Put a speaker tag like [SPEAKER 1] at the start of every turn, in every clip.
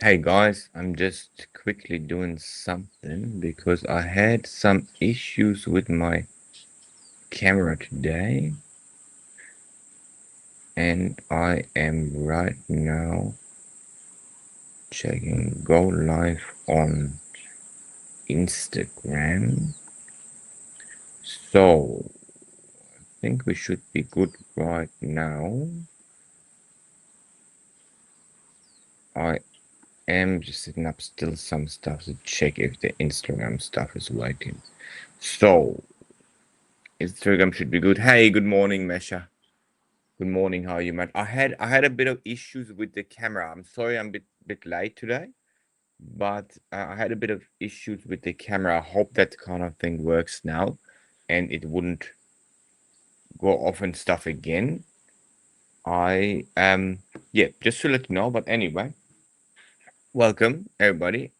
[SPEAKER 1] Hey guys, I'm just quickly doing something because I had some issues with my camera today, and I am right now checking go live on Instagram. So I think we should be good right now. I am just setting up still some stuff to check if the Instagram stuff is working. So Instagram should be good. Hey, good morning, Mesha. Good morning. How are you, man? I had a bit of issues with the camera. I'm sorry, I'm a bit late today, but I had a bit of issues with the camera. I hope that kind of thing works now, and it wouldn't go off and stuff again. I yeah, just to let you know. But anyway, welcome everybody.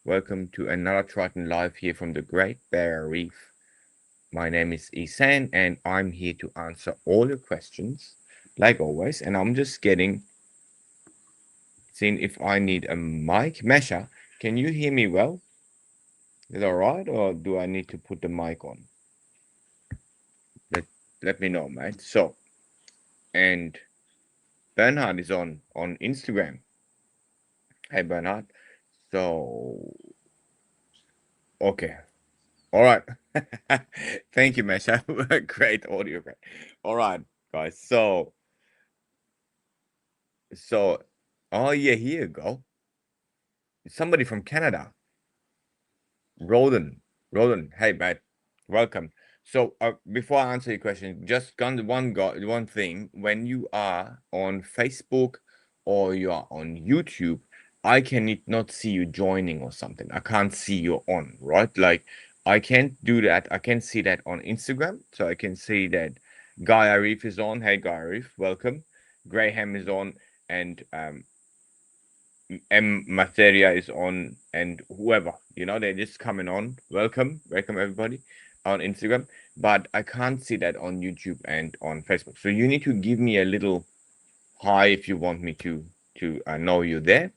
[SPEAKER 1] Welcome to another Triton live here from the Great Barrier Reef. My name is Ehsan, and I'm here to answer all your questions, like always. And I'm just seeing if I need a mic. Mesha, can you hear me well? Is it all right, or do I need to put the mic on? Let let me know, mate. So, and Bernhard is on Instagram. Hey, Bernhard. So, okay, all right. Thank you, Mesha. Great audio, great. All right, guys. So, oh yeah, here you go. Somebody from Canada. Roden, Roden, hey mate, welcome. So before I answer your question, just one thing. When you are on Facebook or you are on YouTube, I can not see you joining or something. I can't see you on, right? Like I can't do that. I can see that on Instagram, so I can see that Guy Arif is on. Hey Guy Arif, welcome. Graham is on, and M Materia is on, and whoever, they're just coming on. Welcome everybody on Instagram. But I can't see that on YouTube and on Facebook. So you need to give me a little hi if you want me to know you're there.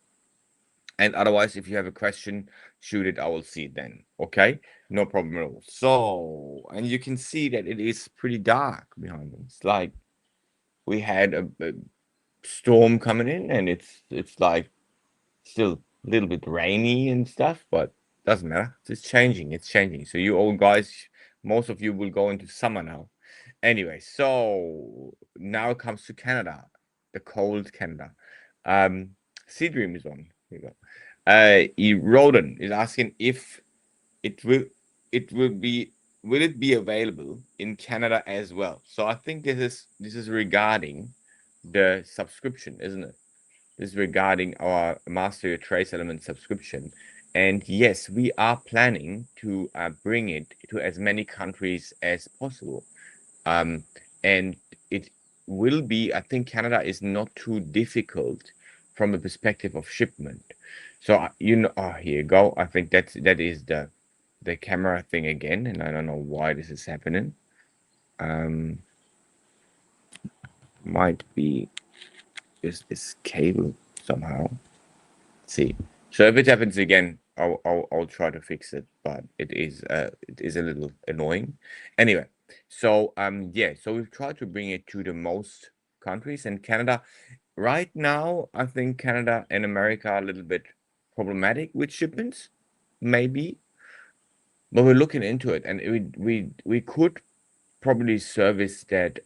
[SPEAKER 1] And otherwise, if you have a question, shoot it. I will see it then. Okay, no problem at all. So, and you can see that it is pretty dark behind them. It's like we had a storm coming in, and it's like still a little bit rainy and stuff, but doesn't matter. It's changing. It's changing. So you old guys, most of you will go into summer now. Anyway, so now it comes to Canada, the cold Canada. Um, Sea Dream is on. Here you go. Roden is asking if it will it will it be available in Canada as well. So I think this is regarding the subscription, isn't it? This is regarding our Master Your Trace Element subscription. And yes, we are planning to bring it to as many countries as possible. Um, and it will be, I think Canada is not too difficult from the perspective of shipment. So, oh, here you go. I think that is the camera thing again, and I don't know why this is happening. Um, might be just this cable somehow. See. So if it happens again, I'll try to fix it, but it is a little annoying. Anyway, so yeah, so we've tried to bring it to the most countries, and Canada right now, I think Canada and America are a little bit problematic with shipments, maybe, but we're looking into it, and we could probably service that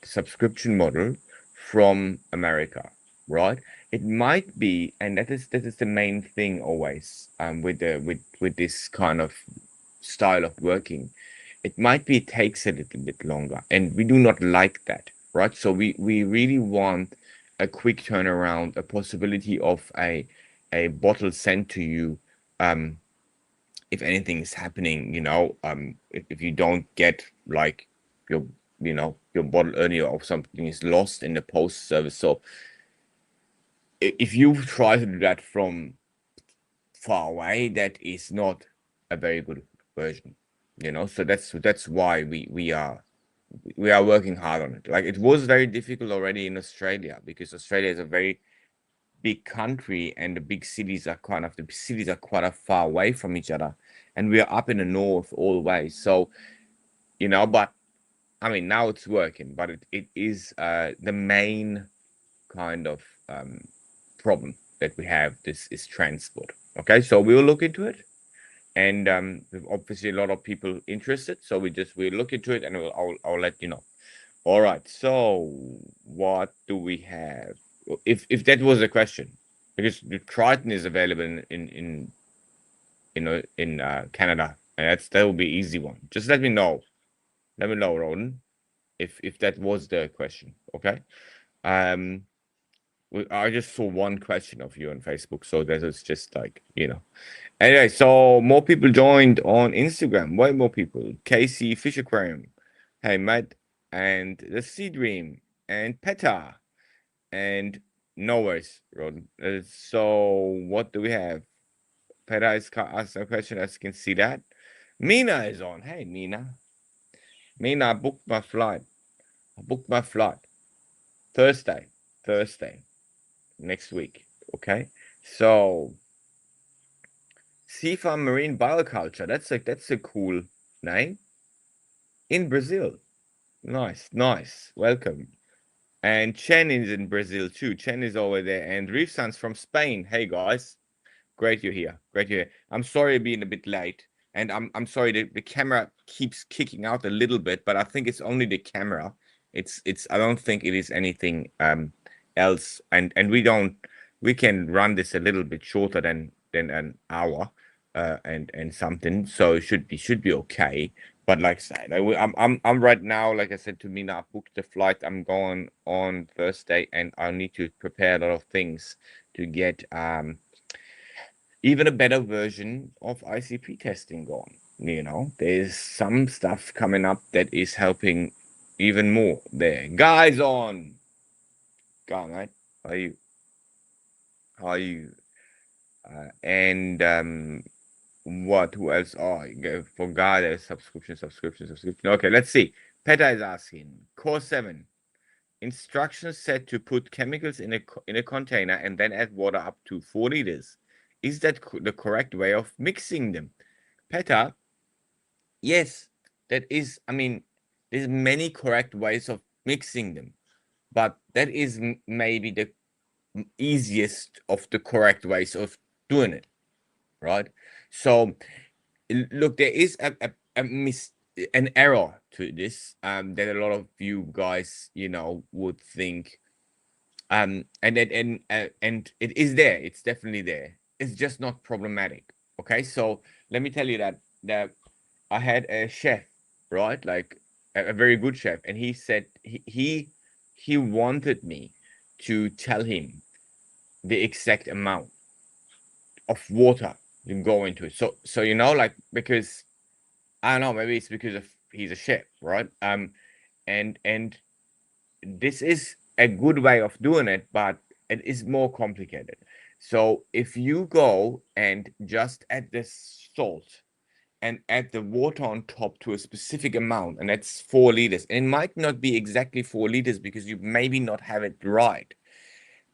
[SPEAKER 1] subscription model from America, right? It might be, and that is the main thing always with this kind of style of working. It might be it takes a little bit longer, and we do not like that, right? So we really want a quick turnaround, a possibility of a bottle sent to you, um, if anything is happening, if you don't get like your your bottle earlier or something is lost in the post service. So if you try to do that from far away, that is not a very good version, so that's why we are working hard on it. Like it was very difficult already in Australia because Australia is a very big country, and the big cities are quite far away from each other, and we are up in the north all the way. So, but I mean, now it's working, but it is the main kind of problem that we have. This is transport. Okay, so we'll look into it, and there's obviously a lot of people interested. So we'll look into it, and I'll let you know. All right. So what do we have? If that was a question, because the Triton is available in Canada, and that will be easy one. Just let me know. Let me know, Ronan, if that was the question. Okay. Um, I just saw one question of you on Facebook, so that is just like. Anyway, so more people joined on Instagram. Way more people. Casey Fish Aquarium. Hey, Matt, and the Sea Dream, and PETA, and no worries, Rod. So what do we have? PETA is asking a question, as you can see that. Mina is on. Hey, Mina. Mina, I booked my flight. Thursday. Thursday. Next week. Okay. So Seafarm Marine Bioculture. That's a cool name. In Brazil. Nice, nice. Welcome. And Chen is in Brazil too. Chen is over there. And Reefsan's from Spain. Hey guys. Great you're here. Great you're here. I'm sorry being a bit late. And I'm sorry the camera keeps kicking out a little bit, but I think it's only the camera. It's I don't think it is anything else. And we can run this a little bit shorter than an hour and something. So it should be okay. But like I said, I'm right now, like I said to Mina, I booked the flight. I'm going on Thursday, and I need to prepare a lot of things to get even a better version of ICP testing going. There's some stuff coming up that is helping even more there. Guys on. Go on, mate. How are you? How are you? And what? Who else? Oh, for God, there's subscription. Okay, let's see. PETA is asking. Core 7. Instructions said to put chemicals in a container and then add water up to 4 liters. Is that the correct way of mixing them? PETA, yes, that is. I mean, there's many correct ways of mixing them, but that is maybe the easiest of the correct ways of doing it, right? So, look, there is an error to this that a lot of you guys would think and it is there. It's definitely there. It's just not problematic. Okay, so let me tell you that I had a chef, right? Like a very good chef, and he said he wanted me to tell him the exact amount of water you go into it. So like, because I don't know, maybe it's because of he's a chef, right? And this is a good way of doing it, but it is more complicated. So if you go and just add the salt and add the water on top to a specific amount, and that's 4 liters, and it might not be exactly 4 liters because you maybe not have it right.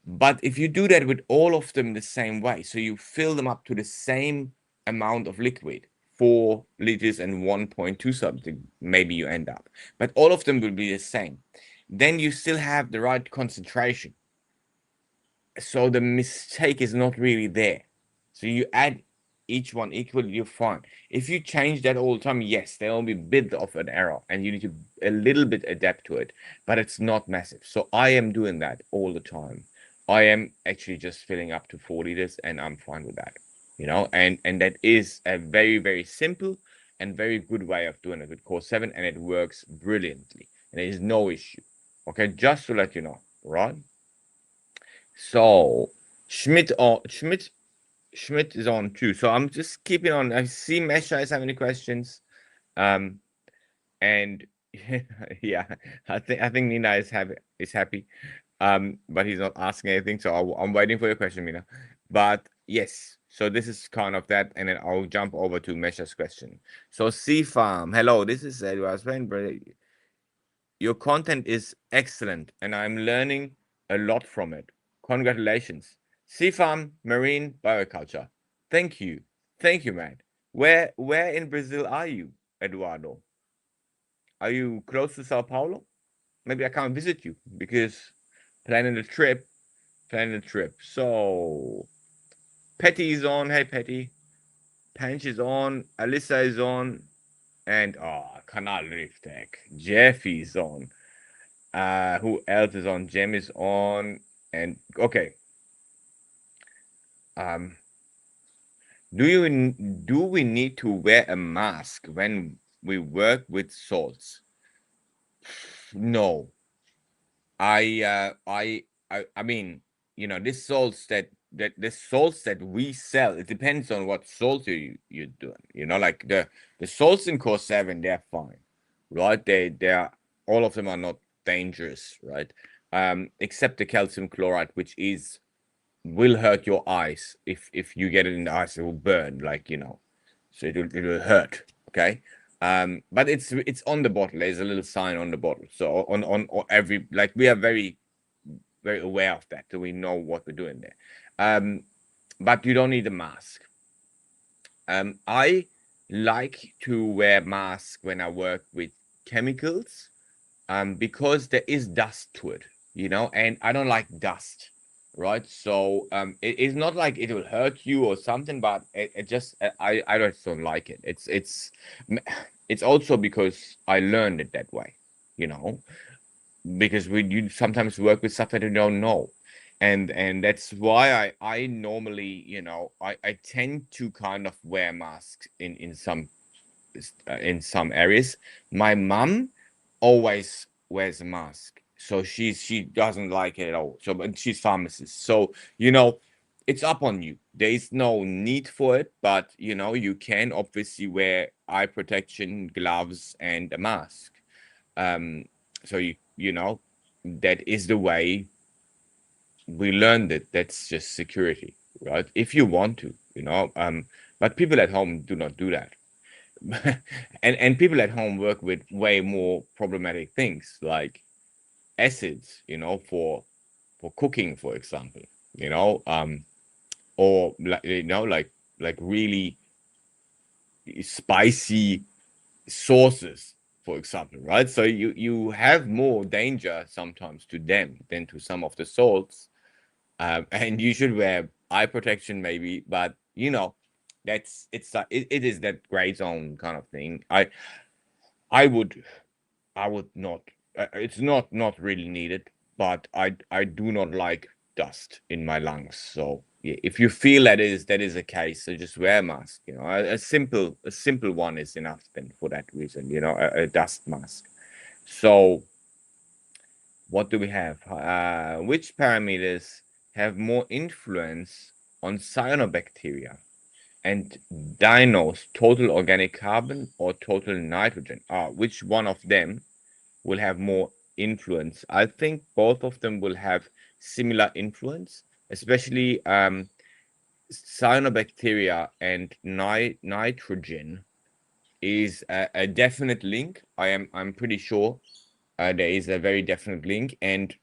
[SPEAKER 1] But if you do that with all of them the same way, so you fill them up to the same amount of liquid, 4 liters and 1.2 something, maybe you end up, but all of them will be the same. Then you still have the right concentration. So the mistake is not really there. So you add each one equally, you're fine. If you change that all the time, yes, there will be a bit of an error and you need to a little bit adapt to it, but it's not massive. So I am doing that all the time. I am actually just filling up to 4 liters and I'm fine with that. And that is a very, very simple and very good way of doing it with Core 7, and it works brilliantly. And there is no issue. Okay, just to let you know, right? So Schmidt is on too. So I'm just keeping on. I see Mesha is having any questions. And yeah, I think Nina is happy. But he's not asking anything. So I'm waiting for your question, Nina. But yes, so this is kind of that, and then I'll jump over to Mesha's question. So Sea Farm, hello, this is Edward. Your content is excellent, and I'm learning a lot from it. Congratulations. Sea farm, marine, bioculture. Thank you. Thank you, man. Where in Brazil are you, Eduardo? Are you close to Sao Paulo? Maybe I can't visit you because planning a trip, planning a trip. So Petty is on. Hey Petty. Panch is on. Alyssa is on. And Canal Reef Tech. Jeffy's on. Who else is on? Jem is on. And okay. Um, do we need to wear a mask when we work with salts? No. I mean, this salts that the salts that we sell, it depends on what salt you're doing. Like the salts in Core 7, they're fine, right? They're all of them are not dangerous, right? Except the calcium chloride, which will hurt your eyes. If you get it in the eyes, it will burn, so it'll hurt. Okay. But it's on the bottle. There's a little sign on the bottle. So on every, like, we are very very aware of that, so we know what we're doing there. But you don't need a mask. I like to wear mask when I work with chemicals, because there is dust to it, and I don't like dust, right? So it's not like it will hurt you or something, but it just I just don't like it. It's also because I learned it that way, you know, because you sometimes work with stuff that you don't know, and that's why I normally, I tend to kind of wear masks in some areas. My mom always wears a mask, so she doesn't like it at all. So, but she's pharmacist, so it's up on you. There is no need for it, but you can obviously wear eye protection, gloves, and a mask. Um, so that is the way we learned it. That's just security, right? If you want to, but people at home do not do that. And people at home work with way more problematic things like acids, for cooking, for example, or like really spicy sauces, for example, right? So you have more danger sometimes to them than to some of the salts, and you should wear eye protection maybe, but it is that gray zone kind of thing. I would I would not. It's not really needed, but I do not like dust in my lungs. So yeah, if you feel that is the case, so just wear a mask. A simple one is enough then for that reason. A dust mask. So what do we have? Which parameters have more influence on cyanobacteria and dinos, total organic carbon or total nitrogen? Which one of them will have more influence? I think both of them will have similar influence, especially cyanobacteria and nitrogen is a definite link. I'm pretty sure there is a very definite link, and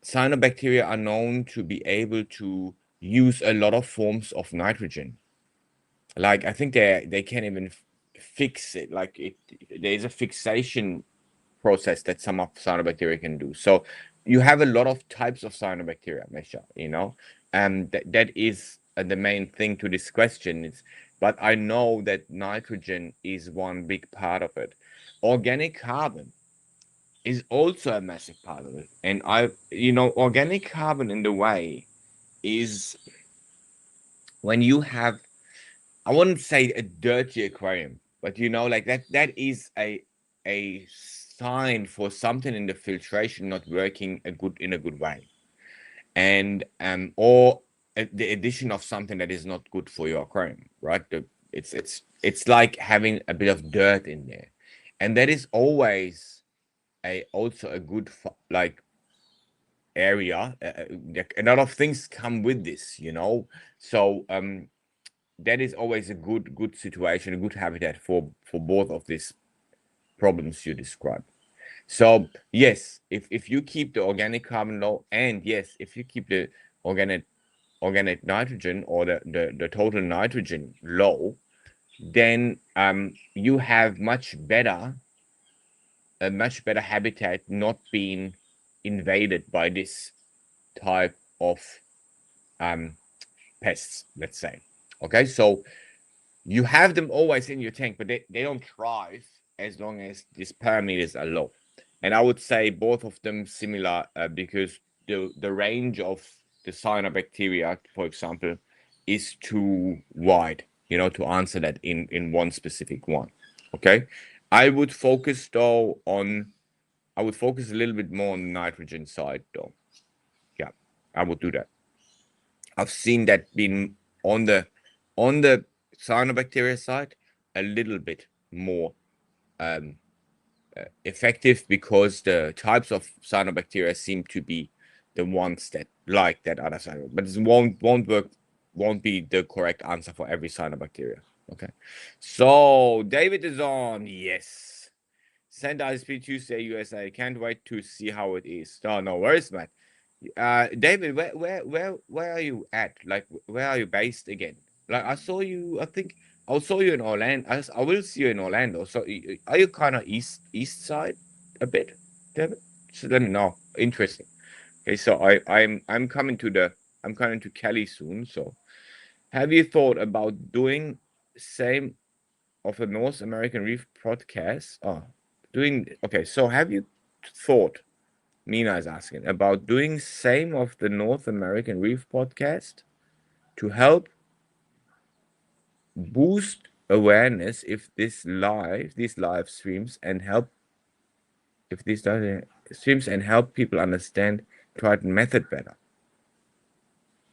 [SPEAKER 1] cyanobacteria are known to be able to use a lot of forms of nitrogen. Like, I think they can even fix it. Like, there is a fixation process that some of cyanobacteria can do. So you have a lot of types of cyanobacteria, Mesha, and that is the main thing to this question. But I know that nitrogen is one big part of it. Organic carbon is also a massive part of it. And organic carbon in the way is when you have, I wouldn't say a dirty aquarium, but like that is a sign for something in the filtration not working in a good way, and or the addition of something that is not good for your aquarium, right? It's like having a bit of dirt in there, and that is always also a good like area. A lot of things come with this, so that is always a good situation, a good habitat for both of these problems you describe. So yes, if you keep the organic carbon low, and yes, if you keep the organic organic nitrogen or the total nitrogen low, then you have a much better habitat not being invaded by this type of pests, let's say. Okay, so you have them always in your tank, but they don't thrive as long as these parameters are low. And I would say both of them similar because the range of the cyanobacteria, for example, is too wide, to answer that in one specific one. Okay, I would focus though on I would focus a little bit more on the nitrogen side though. Yeah, I would do that. I've seen that being on the cyanobacteria side a little bit more um, effective because the types of cyanobacteria seem to be the ones that like that other cyanobacteria, but it won't be the correct answer for every cyanobacteria. Okay, so David is on. Yes, send ISP Tuesday USA. Can't wait to see how it is. No worries, man. David, where are you at? Like, where are you based again? Like, I saw you. I think I saw you in Orlando. I will see you in Orlando. So, are you kind of east side a bit, David? So let me know. Interesting. Okay, so I'm coming to Cali soon. So, have you thought about doing same of a North American Reef podcast? Oh, doing okay. So, have you thought? Nina is asking about doing same of the North American Reef podcast to help boost awareness if these live streams and help if these live streams and help people understand Triton method better.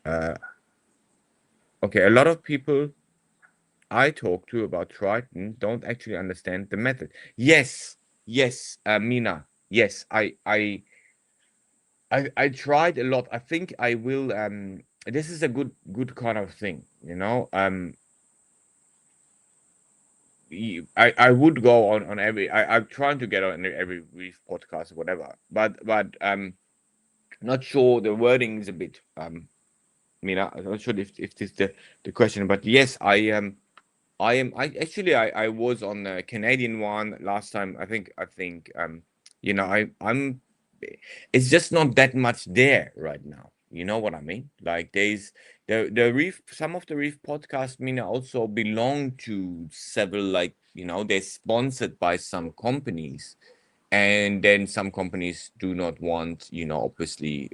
[SPEAKER 1] Uh, okay, a lot of people I talk to about Triton don't actually understand the method. Yes, Mina. Yes, I tried a lot. I think I will this is a good kind of thing, I would go on every I'm trying to get on every reef podcast or whatever, but not sure the wording is a bit I'm not sure if this is the question, but yes, I was on the Canadian one last time. I think I'm it's just not that much there right now. You know what I mean? Like there's the reef some of the reef podcasts also belong to several, like, they're sponsored by some companies, and then some companies do not want, obviously,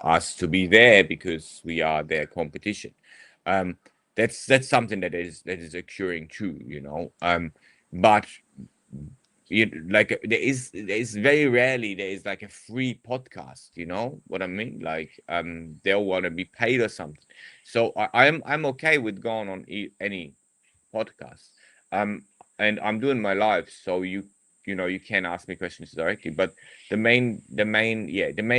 [SPEAKER 1] us to be there because we are their competition. um that's something that is occurring too, but like there is very rarely there is like a free podcast, you know what I mean, like they'll want to be paid or something. So I'm okay with going on any podcast. Um, and I'm doing my live, so you can ask me questions directly. But the main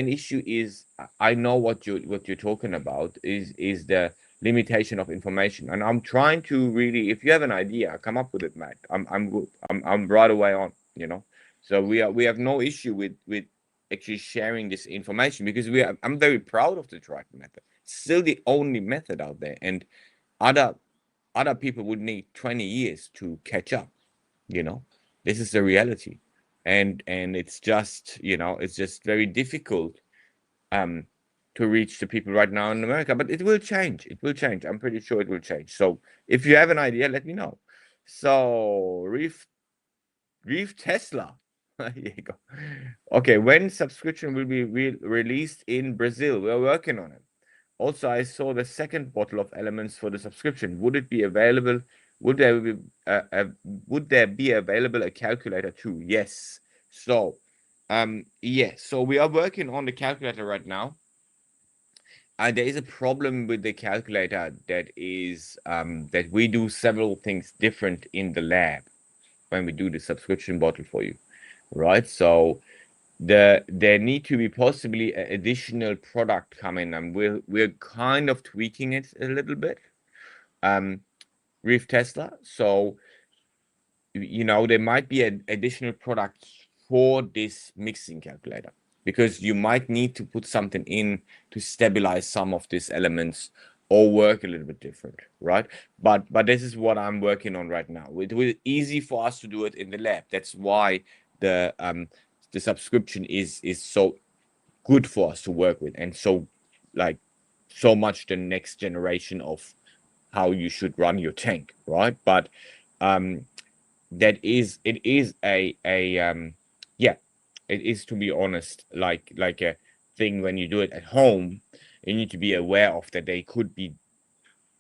[SPEAKER 1] issue is I know what you're talking about is the limitation of information, and I'm trying to really. If you have an idea, come up with it, Matt. I'm good. I'm right away on. So we have no issue with actually sharing this information because I'm very proud of the Triton method. It's still the only method out there, and other other people would need 20 years to catch up. you know this is the reality, and it's just very difficult um to reach the people right now in America, but it will change. I'm pretty sure it will change. So if you have an idea, let me know. So reef Tesla. There you go. Okay, when subscription will be released in Brazil? We're working on it. Also, I saw the second bottle of elements for the subscription. Would it be available? Would there be would there be available a calculator too? Yes. So, yes. So we are working on the calculator right now. There is a problem with the calculator that we do several things different in the lab when we do the subscription bottle for you, right? So there need to be possibly an additional product coming, and we're kind of tweaking it a little bit. Reef Tesla. So there might be an additional product for this mixing calculator. because you might need to put something in to stabilize some of these elements or work a little bit different, right? But this is what I'm working on right now. It will easy for us to do it in the lab. That's why the subscription is so good for us to work with, and so like so much the next generation of how you should run your tank, right? But um that is it is a yeah, it is, to be honest, like a thing. When you do it at home, you need to be aware of that they could be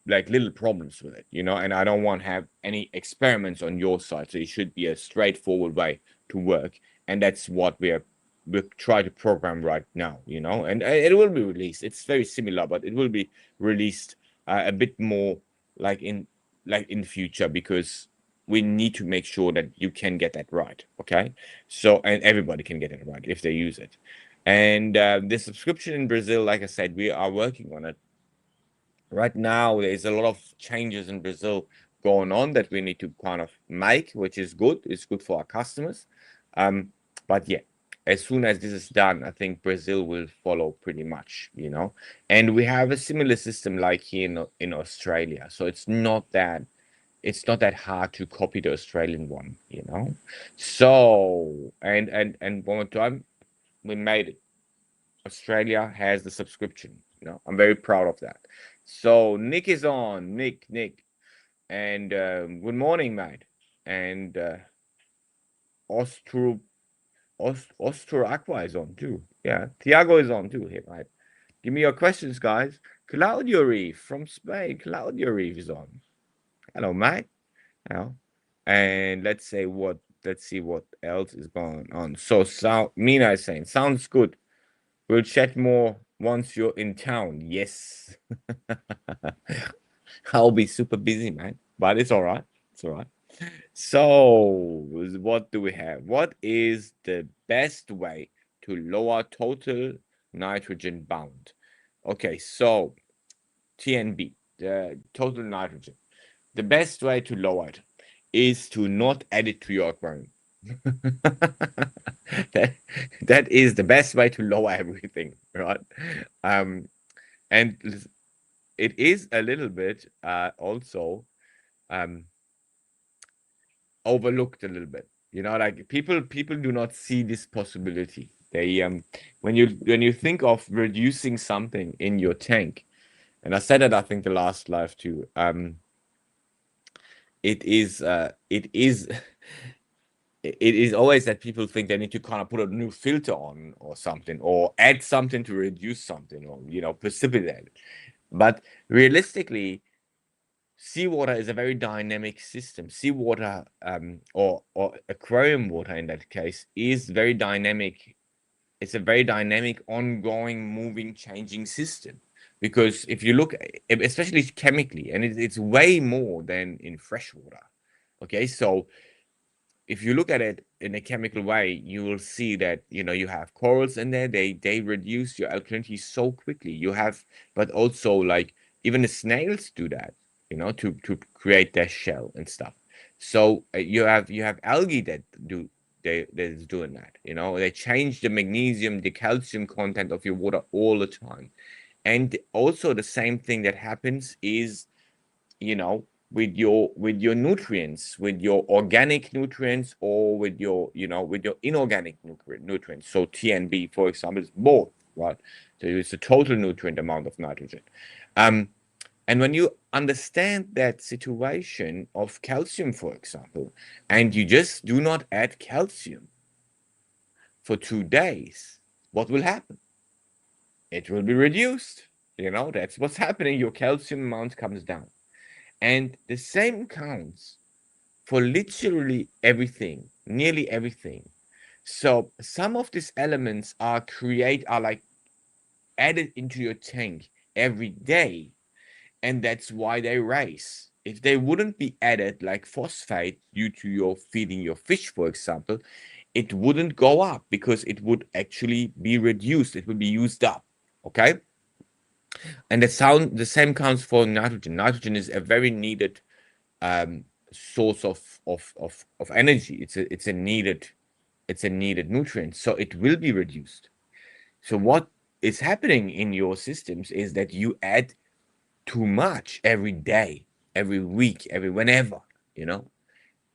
[SPEAKER 1] like little problems with it, and I don't want to have any experiments on your side. So it should be a straightforward way to work, and that's what we try to program right now, and it will be released. It's very similar, but it will be released a bit more like in future, because we need to make sure that you can get that right. Okay, so and everybody can get it right if they use it. And the subscription in Brazil, like I said, we are working on it right now. There's a lot of changes in Brazil going on that we need to kind of make, which is good. It's good for our customers. Um, but yeah, as soon as this is done, I think Brazil will follow pretty much, And we have a similar system like here in Australia. So it's not that hard to copy the Australian one. So and one more time, we made it. Australia has the subscription. I'm very proud of that. So Nick is on. Nick, and good morning, mate. And Ostro Ostro Aqua is on too. Yeah, Tiago is on too here, right? Give me your questions, guys. Claudio Reef from Spain. Claudio Reef is on. Hello, mate. Hello. And let's see what else is going on. So Mina is saying, sounds good. We'll chat more once you're in town. Yes. I'll be super busy, man. But it's all right. It's all right. So, what do we have? What is the best way to lower total nitrogen bound? Okay, so TNB, the total nitrogen. The best way to lower it is to not add it to your aquarium. that, that is the best way to lower everything, right? Um, and it is a little bit also um, overlooked a little bit. Like people do not see this possibility. They when you think of reducing something in your tank, and I said it, I think, the last live too. It is it is always that people think they need to kind of put a new filter on or something, or add something to reduce something, or precipitate it. But realistically, seawater is a very dynamic system. Seawater, or aquarium water in that case, is very dynamic. It's a very dynamic, ongoing, moving, changing system. Because if you look, especially chemically, and it's way more than in freshwater. Okay, so if you look at it in a chemical way, you will see that you have corals in there. They reduce your alkalinity so quickly. But also, like, even the snails do that, to create their shell and stuff. So you have algae that is doing that. They change the magnesium, the calcium content of your water all the time. And also the same thing that happens is, with your nutrients, with your organic nutrients, or with your inorganic nutrients. So TNB, for example, is both, right? So it's the total nutrient amount of nitrogen. And when you understand that situation of calcium, for example, and you just do not add calcium for 2 days, what will happen? It will be reduced. That's what's happening. Your calcium amount comes down. And the same counts for literally everything, nearly everything. So some of these elements are like added into your tank every day, and that's why they rise. If they wouldn't be added, like phosphate, due to your feeding your fish, for example, it wouldn't go up, because it would actually be reduced. It would be used up. Okay. And the same counts for nitrogen. Nitrogen is a very needed source of energy. It's a needed nutrient, so it will be reduced. So what is happening in your systems is that you add too much every day, every week, every whenever, you know.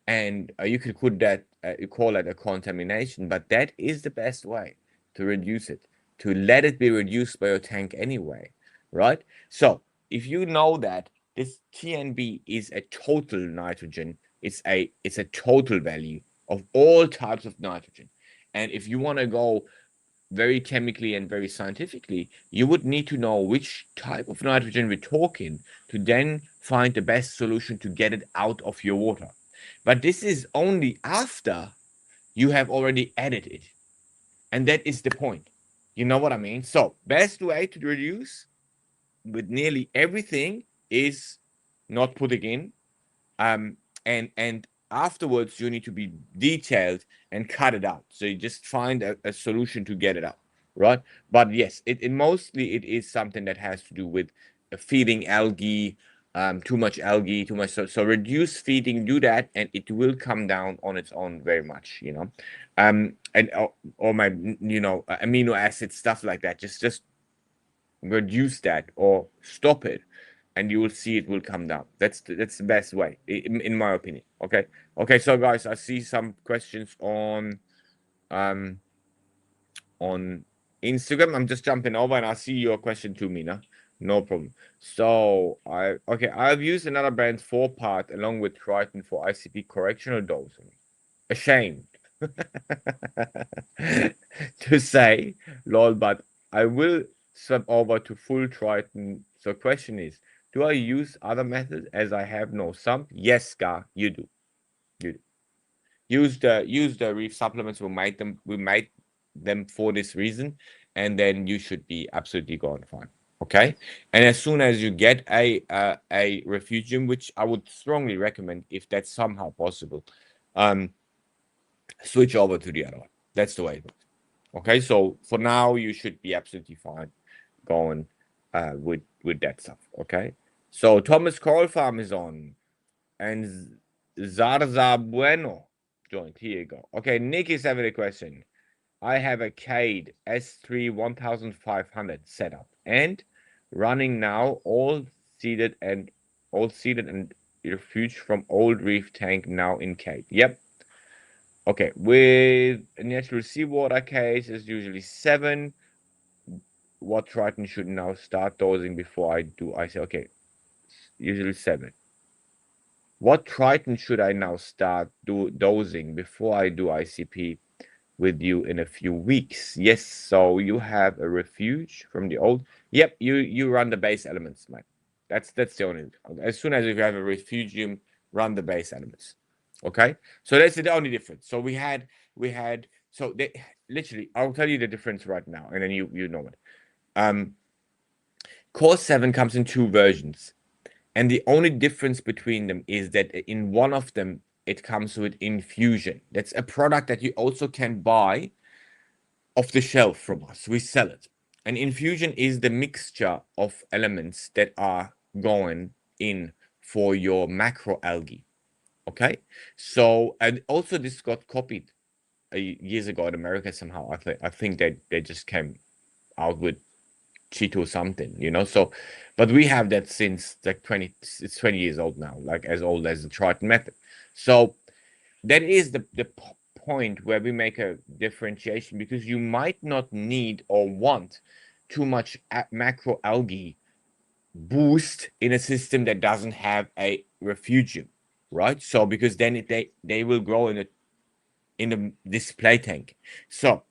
[SPEAKER 1] And you could put that, you call it a contamination, but that is the best way to reduce it, to let it be reduced by your tank anyway, right? So if you know that this TNB is a total nitrogen, it's a total value of all types of nitrogen. And if you want to go very chemically and very scientifically, you would need to know which type of nitrogen we're talking to then find the best solution to get it out of your water. But this is only after you have already added it. And that is the point. You know what I mean? So, best way to reduce with nearly everything is not putting in, um, and afterwards you need to be detailed and cut it out. So you just find a solution to get it out, right? But yes, it mostly it is something that has to do with feeding algae, too much algae, too much. So reduce feeding, do that, and it will come down on its own very much, you know. And or my, you know, amino acid stuff like that. Just reduce that or stop it, and you will see it will come down. That's the best way, in my opinion. Okay, so guys, I see some questions um on Instagram. I'm just jumping over, and I see your question too, Mina. No problem. So I've used another brand's 4-part along with Triton for ICP correctional dosing. Ashamed to say, lol, but I will swap over to full Triton. So question is, do I use other methods as I have no sump? Yes, Scar, you do. You do. Use the reef supplements. We made them for this reason, and then you should be absolutely going fine. Okay, and as soon as you get a refugium, which I would strongly recommend if that's somehow possible, um, switch over to the other one. That's the way it works. Okay, so for now you should be absolutely fine going with that stuff. Okay, so Thomas Coral Farm is on, and Zarza Bueno joined. Here you go. Okay, Nick is having a question. I have a Cade S3 1500 set up and running now, all seeded and refuge from old reef tank now in Cade. Yep. Okay, with a natural seawater case is usually 7. What Triton should now start dosing before I do? I say, okay, usually 7. What Triton should I now start dosing before I do ICP with you in a few weeks? Yes, so you have a refuge from the old. Yep, you run the base elements, mate. That's the only. As soon as you have a refugium, run the base elements. Okay, so that's the only difference. So we had so they literally. I'll tell you the difference right now, and then you know it. Core 7 comes in 2 versions, and the only difference between them is that in one of them it comes with infusion. That's a product that you also can buy off the shelf from us. We sell it. And infusion is the mixture of elements that are going in for your macroalgae. Okay, so and also this got copied years ago in America somehow. I think they just came out with Cheeto something, you know. So, but we have that since like 20. It's 20 years old now, like as old as the Triton method. So that is the point where we make a differentiation, because you might not need or want too much macroalgae boost in a system that doesn't have a refugium, right? So because then they will grow in the display tank. So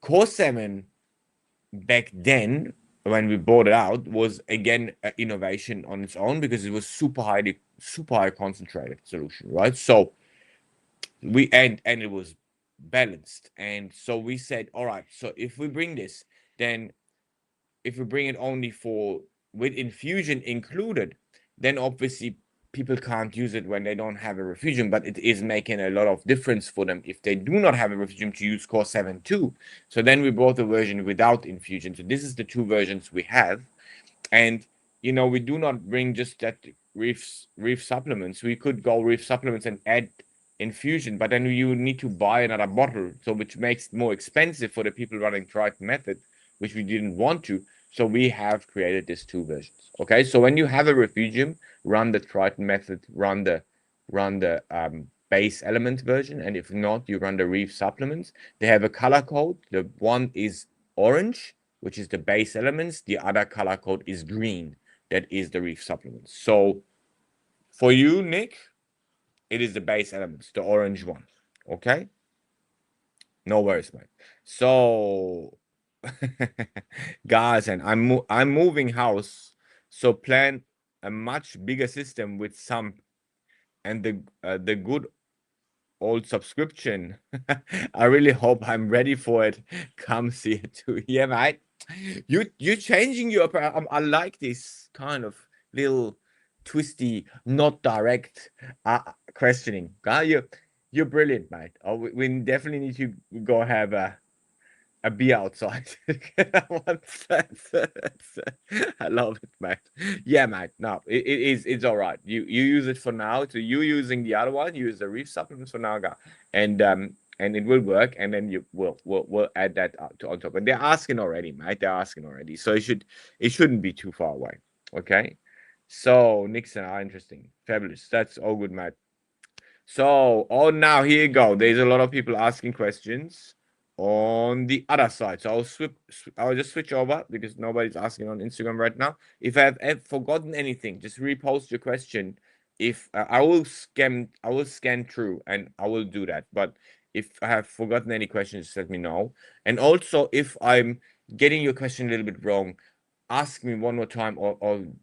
[SPEAKER 1] core 7 back then, when we bought it out, was again an innovation on its own, because it was super high concentrated solution, right? So and it was balanced, and so we said, all right, so if we bring this, then if we bring it only for with infusion included, then obviously people can't use it when they don't have a refugium, but it is making a lot of difference for them if they do not have a refugium to use core 7 too. So then we brought the version without infusion. So this is the 2 versions we have. And we do not bring just that reef supplements. We could go reef supplements and add infusion, but then you need to buy another bottle, so which makes it more expensive for the people running Triton method, which we didn't want to. So we have created these two versions. Okay, so when you have a refugium, run the Triton method, run the base element version, and if not, you run the reef supplements. They have a color code. The one is orange, which is the base elements. The other color code is green. That is the reef supplements. So for you, Nick, it is the base elements, the orange one. Okay? No worries, mate. So, guys, and I'm moving house, so plan a much bigger system with some and the good old subscription. I really hope I'm ready for it. Comes here too. Yeah, mate. You changing your. I like this kind of little twisty, not direct questioning. You're brilliant, mate. Oh, we definitely need to go have a beer outside. I love it, mate. Yeah, mate. No, it is. It's all right. You use it for now. So you using the other one. Use the reef supplements for now, guy, and it will work. And then you will add that on top. And they're asking already, mate. They're asking already. So it shouldn't be too far away. Okay. So Nixon are interesting, fabulous. That's all good, mate. So, oh, now here you go. There's a lot of people asking questions on the other side. So I'll just switch over because nobody's asking on Instagram right now. If I have forgotten anything, just repost your question. If I will scan through and I will do that. But if I have forgotten any questions, just let me know. And also, if I'm getting your question a little bit wrong, ask me one more time or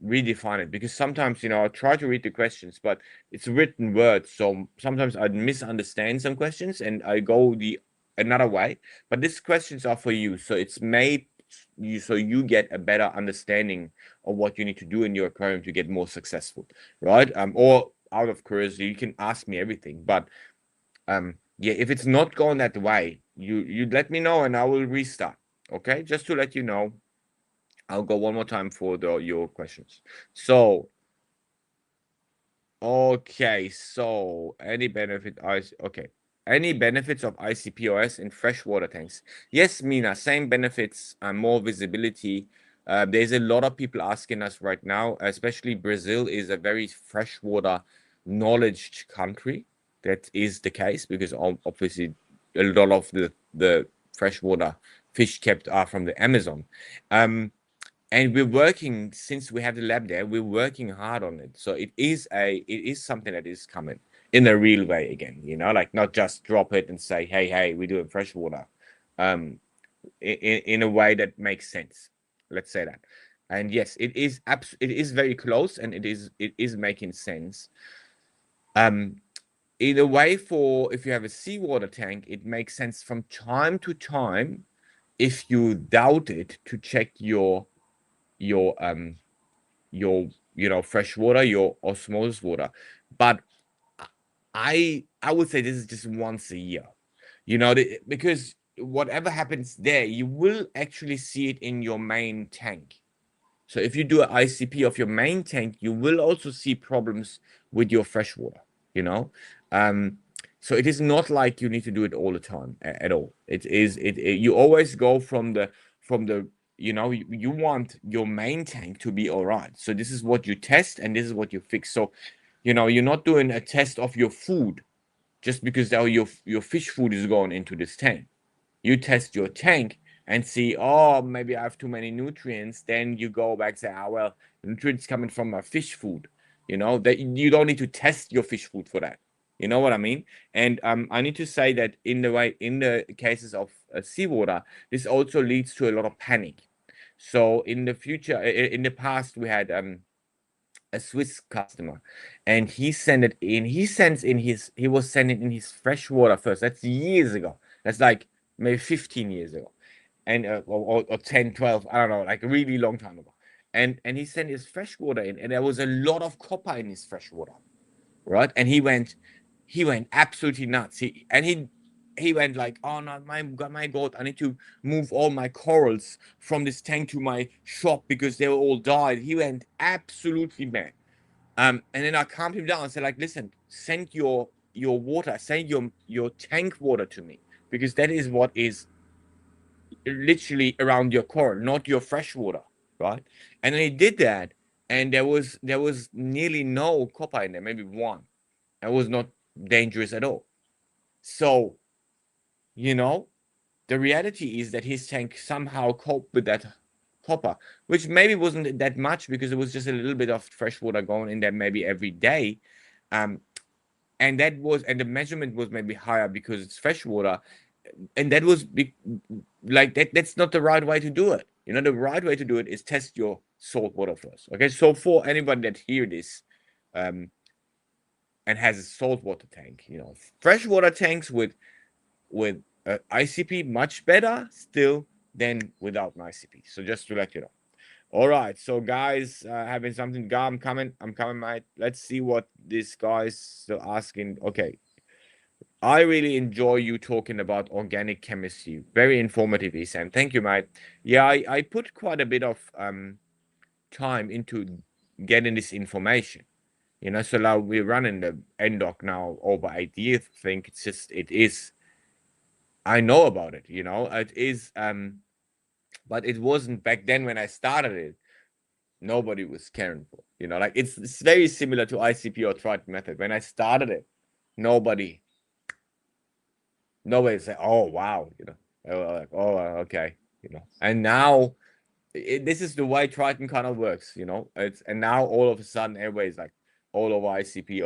[SPEAKER 1] redefine it, because sometimes I try to read the questions, but it's written words, so sometimes I misunderstand some questions and I go the another way. But these questions are for you, so it's made you so you get a better understanding of what you need to do in your aquarium to get more successful, right? Or out of curiosity, you can ask me everything, but yeah, if it's not going that way, you let me know and I will restart. Okay, just to let you know. I'll go one more time for your questions. So, okay, so any benefit okay. Any benefits of ICPOS in freshwater tanks? Yes, Mina, same benefits and more visibility. There's a lot of people asking us right now, especially Brazil is a very freshwater knowledge country. That is the case because obviously a lot of the freshwater fish kept are from the Amazon. And we're working, since we have the lab there, we're working hard on it. So it is something that is coming in a real way again, like not just drop it and say, hey, we do it freshwater, in a way that makes sense. Let's say that. And yes, it is very close, and it is making sense. In a way, for if you have a seawater tank, it makes sense from time to time, if you doubt it, to check your fresh water, your osmosis water. But I would say this is just once a year, because whatever happens there, you will actually see it in your main tank. So if you do an ICP of your main tank, you will also see problems with your fresh water, you know. Um, so it is not like you need to do it all the time at all. You always go from the you want your main tank to be all right. So this is what you test and this is what you fix. So you're not doing a test of your food just because your fish food is going into this tank. You test your tank and see, oh, maybe I have too many nutrients. Then you go back and say, well, nutrients coming from my fish food. That you don't need to test your fish food for that. You know what I mean? And I need to say that in the cases of seawater, this also leads to a lot of panic. So in the future, in the past, we had a Swiss customer, and he sent it in. He was sending in his fresh water first. That's years ago. That's like maybe 15 years ago, and or 10, 12, I don't know, like a really long time ago. And he sent his fresh water in, and there was a lot of copper in his fresh water, right? And he went absolutely nuts. He went like, oh no, my God, I need to move all my corals from this tank to my shop because they were all died. He went absolutely mad. And then I calmed him down and said, like, listen, send your your water, send your tank water to me, because that is what is literally around your core, not your fresh water, right? And then he did that, and there was nearly no copper in there, maybe one. It was not dangerous at all. So, you know, the reality is that his tank somehow coped with that copper, which maybe wasn't that much because it was just a little bit of fresh water going in there maybe every day. Um, and the measurement was maybe higher because it's fresh water, and that was like that's not the right way to do it. The right way to do it is test your salt water first. Okay, so for anybody that hear this, um, and has a saltwater tank, freshwater tanks with ICP much better still than without an ICP. So just to let you know. All right, so guys, having something. I'm coming, mate. Let's see what this guy's still asking. Okay, I really enjoy you talking about organic chemistry. Very informative, Ehsan. Thank you, mate. Yeah, I put quite a bit of time into getting this information. So now we're running the NDoc now over 8 years. I think it is. I know about it. It is. But it wasn't back then when I started it. Nobody was caring for. Like it's very similar to ICP or Triton method. When I started it, nobody say, "Oh wow," They were like, "Oh okay," And now this is the way Triton kind of works, and now all of a sudden everybody's like all over ICP.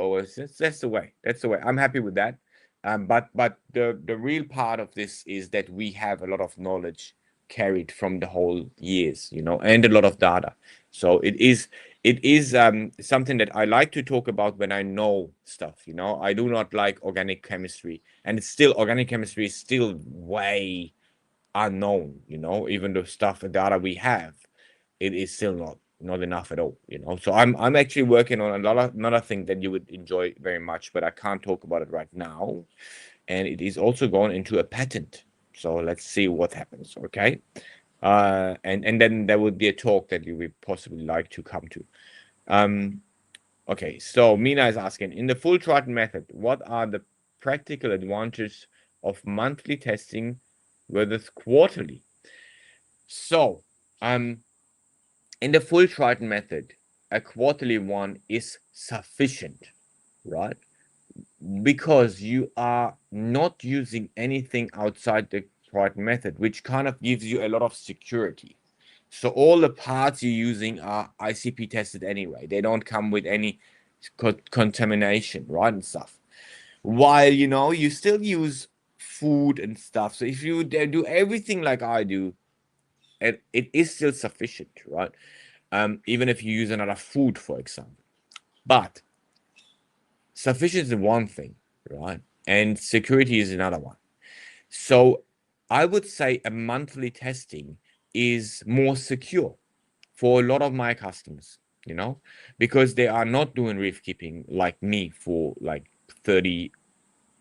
[SPEAKER 1] That's the way. That's the way. I'm happy with that. But the real part of this is that we have a lot of knowledge carried from the whole years, and a lot of data. So it is something that I like to talk about when I know stuff. I do not like organic chemistry, and organic chemistry is still way unknown. Even the stuff, the data we have, it is still not enough at all. So I'm actually working on another thing that you would enjoy very much, but I can't talk about it right now. And it is also going into a patent. So let's see what happens. Okay. And then there would be a talk that you would possibly like to come to. Okay, so Mina is asking, in the full Triton method, what are the practical advantages of monthly testing versus quarterly? So, in the full Triton method, a quarterly one is sufficient, right? Because you are not using anything outside the Triton method, which kind of gives you a lot of security. So all the parts you're using are ICP tested anyway. They don't come with any contamination, right, and stuff. While, you still use food and stuff. So if you do everything like I do, it is still sufficient, right? Even if you use another food, for example. But sufficient is one thing, right? And security is another one. So I would say a monthly testing is more secure for a lot of my customers, because they are not doing reef keeping like me for like 30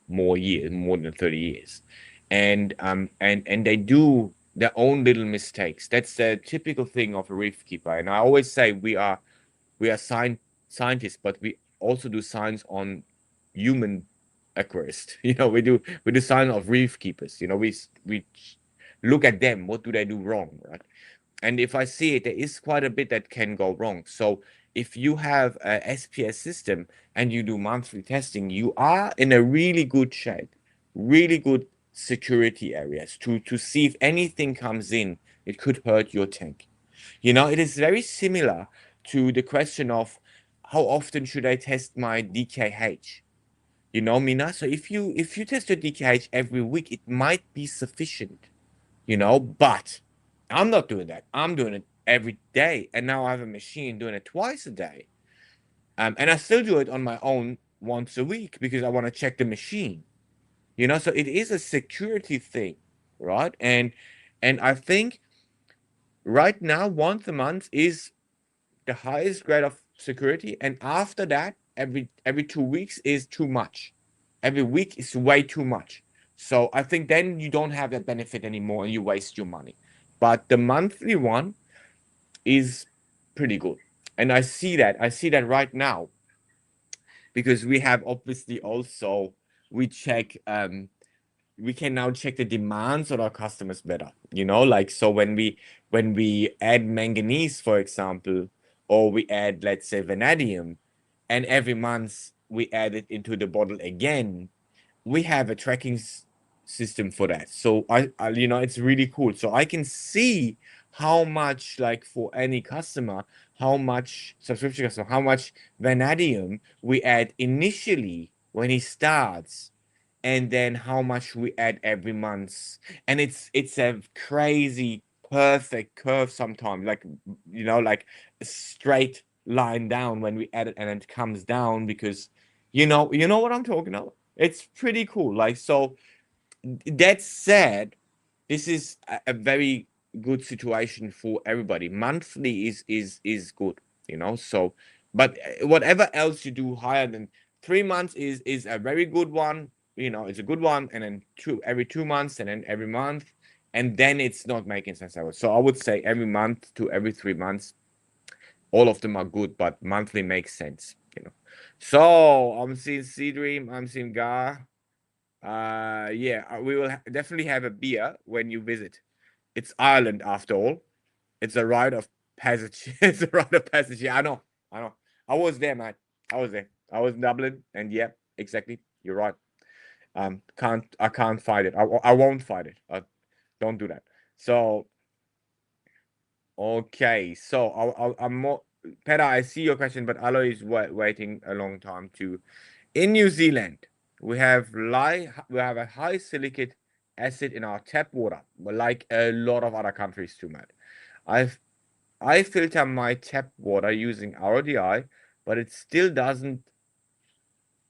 [SPEAKER 1] more than 30 years. And they do their own little mistakes. That's the typical thing of a reef keeper. And I always say we are scientists, but we also do science on human aquarists. We do science of reef keepers. We look at them. What do they do wrong, right? And if I see it, there is quite a bit that can go wrong. So if you have a SPS system and you do monthly testing, you are in a really good shape, really good security areas to see if anything comes in, it could hurt your tank. It is very similar to the question of how often should I test my DKH? Mina. So if you test your DKH every week, it might be sufficient, but I'm not doing that. I'm doing it every day. And now I have a machine doing it twice a day. And I still do it on my own once a week because I want to check the machine. So it is a security thing, right? And I think right now, once a month is the highest grade of security. And after that, every 2 weeks is too much. Every week is way too much. So I think then you don't have that benefit anymore and you waste your money. But the monthly one is pretty good. And I see that right now because we have obviously also we check we can now check the demands of our customers better, you know, like, so when we add manganese, for example, or we add, let's say, vanadium, and every month we add it into the bottle again, we have a tracking system for that. So I you know, it's really cool. So I can see how much, like, for any customer, how much subscription customer, how much vanadium we add initially when he starts, and then how much we add every month. And it's a crazy perfect curve sometimes, like, you know, like a straight line down when we add it, and it comes down, because you know what I'm talking about. It's pretty cool. Like, so that said, this is a very good situation for everybody. Monthly is good, you know. So, but whatever else you do higher than 3 months is a very good one. You know, it's a good one, and then every 2 months, and then every month, and then it's not making sense. So I would say every month to every 3 months, all of them are good, but monthly makes sense, you know. So I'm seeing Sea Dream, I'm seeing Gar. Yeah, we will definitely have a beer when you visit. It's Ireland after all. It's a rite of passage. It's a rite of passage. Yeah, I know. I know. I was there, man. I was there. I was in Dublin, and yeah, exactly. You're right. I can't fight it. I won't fight it. Don't do that. So okay. So I'm more. Peter, I see your question, but Aloy is waiting a long time too. In New Zealand, we have a high silicate acid in our tap water, but like a lot of other countries too, man. I've I filter my tap water using RODI, but it still doesn't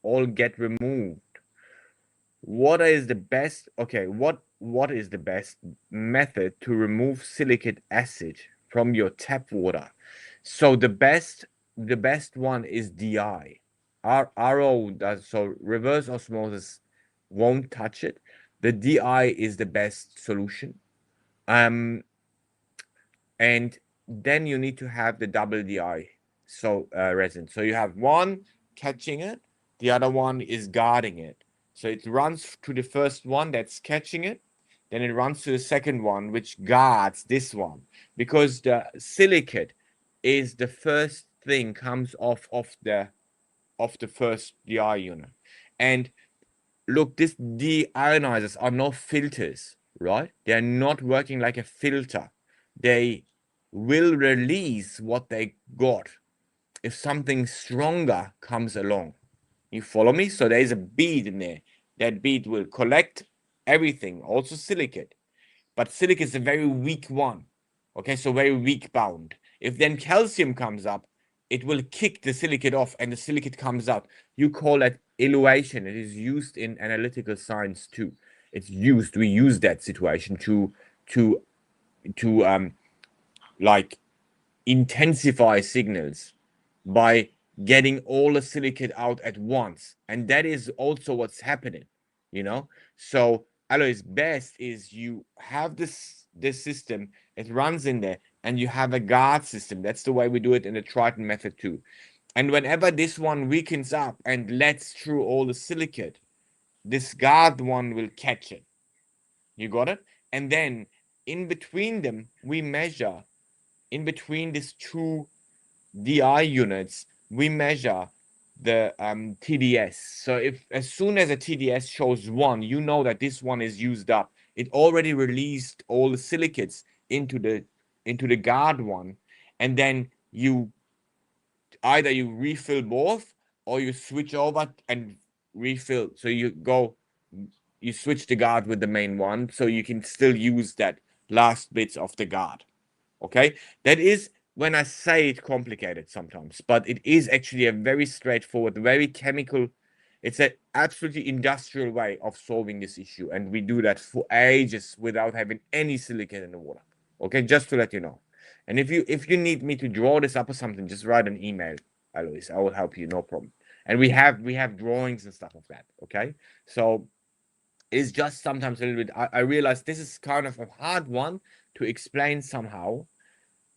[SPEAKER 1] all get removed. What is the best? Okay, what is the best method to remove silicate acid from your tap water? So the best one is DI. RO does, so reverse osmosis won't touch it. The DI is the best solution. Um, and then you need to have the double DI, so resin. So you have one catching it, the other one is guarding it. So it runs to the first one that's catching it, then it runs to the second one, which guards this one, because the silicate is the first thing comes off of the first DI unit. And look, these deionizers are not filters, right? They're not working like a filter. They will release what they got if something stronger comes along. You follow me? So there's a bead in there. That bead will collect everything, also silicate. But silicate is a very weak one. Okay, so very weak bound. If then calcium comes up, it will kick the silicate off and the silicate comes out. You call that eluation. It is used in analytical science too. We use that situation to to like intensify signals by getting all the silicate out at once. And that is also what's happening, you know? So Alois, best is you have this system, it runs in there, and you have a guard system. That's the way we do it in the Triton method too. And whenever this one weakens up and lets through all the silicate, this guard one will catch it. You got it? And then in between them, we measure in between these two DI units, we measure the TDS. So if as soon as a TDS shows 1, you know that this one is used up. It already released all the silicates into the guard one, and then you either you refill both or you switch over and refill. So you switch the guard with the main one, so you can still use that last bits of the guard. Okay, that is when I say it complicated sometimes, but it is actually a very straightforward, very chemical. It's an absolutely industrial way of solving this issue, and we do that for ages without having any silicate in the water. Okay, just to let you know. And if you need me to draw this up or something, just write an email, Alois. I will help you, no problem. And we have drawings and stuff of that. Okay, so it's just sometimes a little bit. I realize this is kind of a hard one to explain somehow.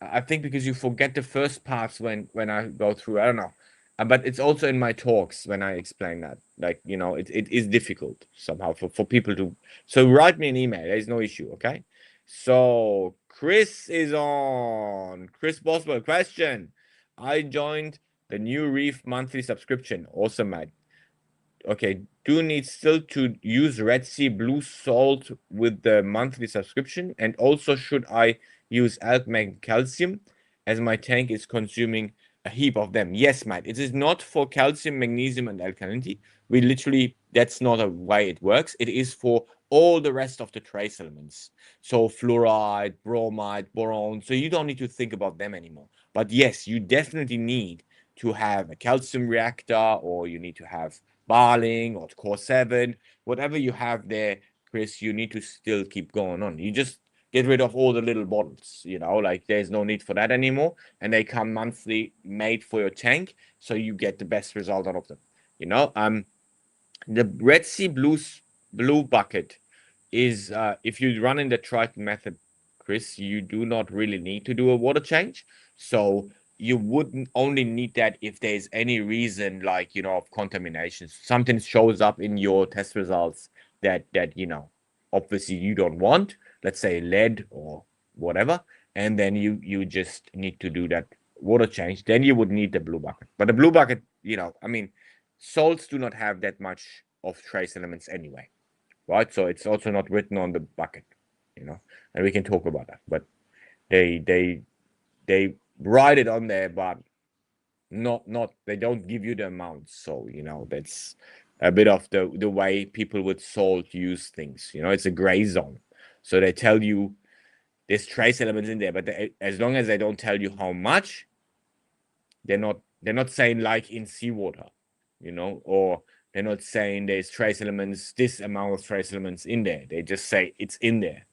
[SPEAKER 1] I think because you forget the first parts when I go through. I don't know. But it's also in my talks when I explain that, like, you know, it is difficult somehow for people to. So write me an email. There's no issue. Okay. So Chris is on. Chris Boswell, question. I joined the new Reef monthly subscription. Awesome, mate. Okay, do need still to use Red Sea blue salt with the monthly subscription? And also, should I use alk calcium as my tank is consuming a heap of them? Yes, mate. It is not for calcium, magnesium, and alkalinity. We literally, that's not a way it works. It is for all the rest of the trace elements. So fluoride, bromide, boron. So you don't need to think about them anymore. But yes, you definitely need to have a calcium reactor, or you need to have Barling or Core 7, whatever you have there, Chris, you need to still keep going on. You just get rid of all the little bottles, you know, like there's no need for that anymore. And they come monthly made for your tank, so you get the best result out of them. You know, the Red Sea blue bucket is if you run in the Triton method, Chris, you do not really need to do a water change. So you wouldn't only need that if there's any reason, like, you know, of contamination. Something shows up in your test results that you know, obviously you don't want, let's say lead or whatever, and then you just need to do that water change. Then you would need the blue bucket. But the blue bucket, you know, I mean, salts do not have that much of trace elements anyway, right? So it's also not written on the bucket, you know, and we can talk about that. But they write it on there, but not they don't give you the amounts. So you know, that's a bit of the way people with salt use things. You know, it's a gray zone. So they tell you there's trace elements in there, but as long as they don't tell you how much, they're not saying like in seawater, you know, or they're not saying there's trace elements, this amount of trace elements in there. They just say it's in there,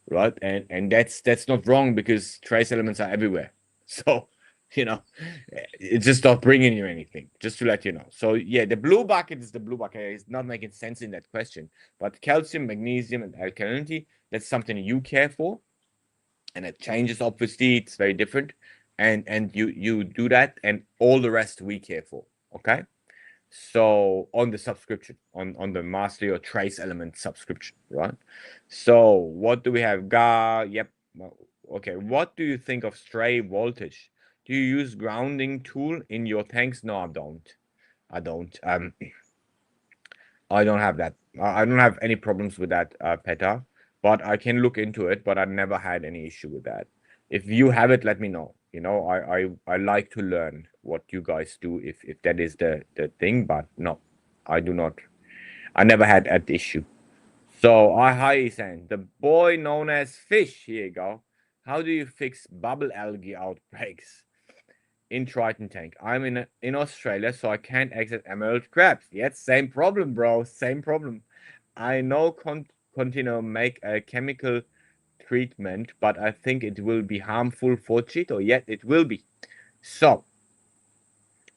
[SPEAKER 1] right? And that's not wrong, because trace elements are everywhere. So, you know, it's just not bringing you anything, just to let you know. So yeah, the blue bucket is the blue bucket. It's not making sense in that question. But calcium, magnesium, and alkalinity, that's something you care for, and it changes, obviously. It's very different, and you do that, and all the rest we care for. Okay. So on the subscription, on the mastery or trace element subscription, right? So what do we have? Yep. Okay. What do you think of stray voltage? Do you use grounding tool in your tanks? No, I don't. I don't. I don't have that. I don't have any problems with that, Peta, but I can look into it. But I never had any issue with that. If you have it, let me know. You know, I like to learn what you guys do, if that is the thing. But no, I do not. I never had that issue. So hi Ehsan, the boy known as Fish. Here you go. How do you fix bubble algae outbreaks in Triton tank? I'm in Australia, so I can't access emerald crabs. Yes, same problem, bro. Same problem. I know Contino make a chemical treatment, but I think it will be harmful for Cheeto. Yet it will be. So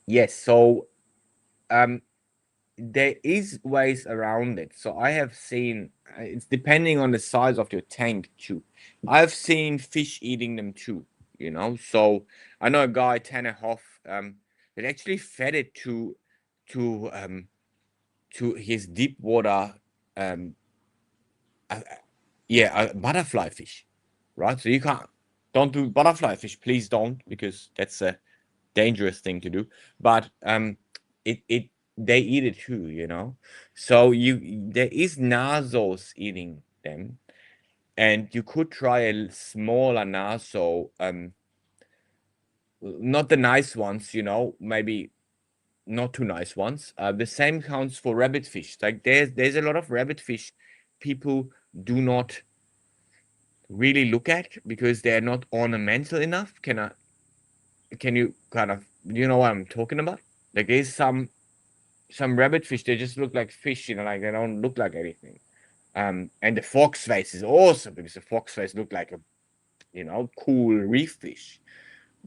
[SPEAKER 1] yes, so um there is ways around it. So I have seen, it's depending on the size of your tank too. I've seen fish eating them too, you know. So I know a guy, Tanner Hoff, that actually fed it to to his deep water, um uh, yeah, a butterfly fish, right? So you don't do butterfly fish, please don't, because that's a dangerous thing to do. But it they eat it too, you know. So there is nasos eating them, and you could try a smaller naso, not the nice ones, you know, maybe not too nice ones. The same counts for rabbit fish. Like there's a lot of rabbit fish people do not really look at, because they're not ornamental enough. Can you kind of, you know what I'm talking about? Like there's some rabbit fish, they just look like fish, you know, like they don't look like anything. And the fox face is awesome, because the fox face look like a, you know, cool reef fish.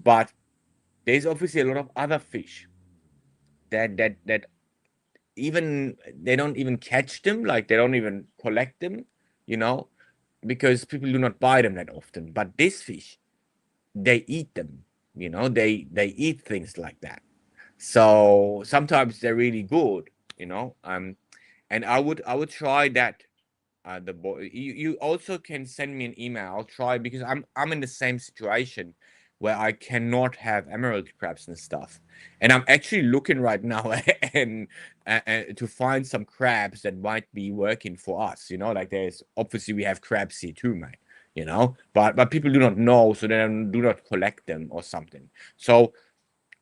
[SPEAKER 1] But there's obviously a lot of other fish that even they don't even catch them, like they don't even collect them, you know, because people do not buy them that often. But this fish, they eat them, you know, they eat things like that. So sometimes they're really good, you know. And I would try that. The boy, you also can send me an email. I'll try, because I'm in the same situation where I cannot have emerald crabs and stuff, and I'm actually looking right now and to find some crabs that might be working for us. You know, like there's obviously we have crabs here too, mate. You know, but people do not know, so they do not collect them or something. So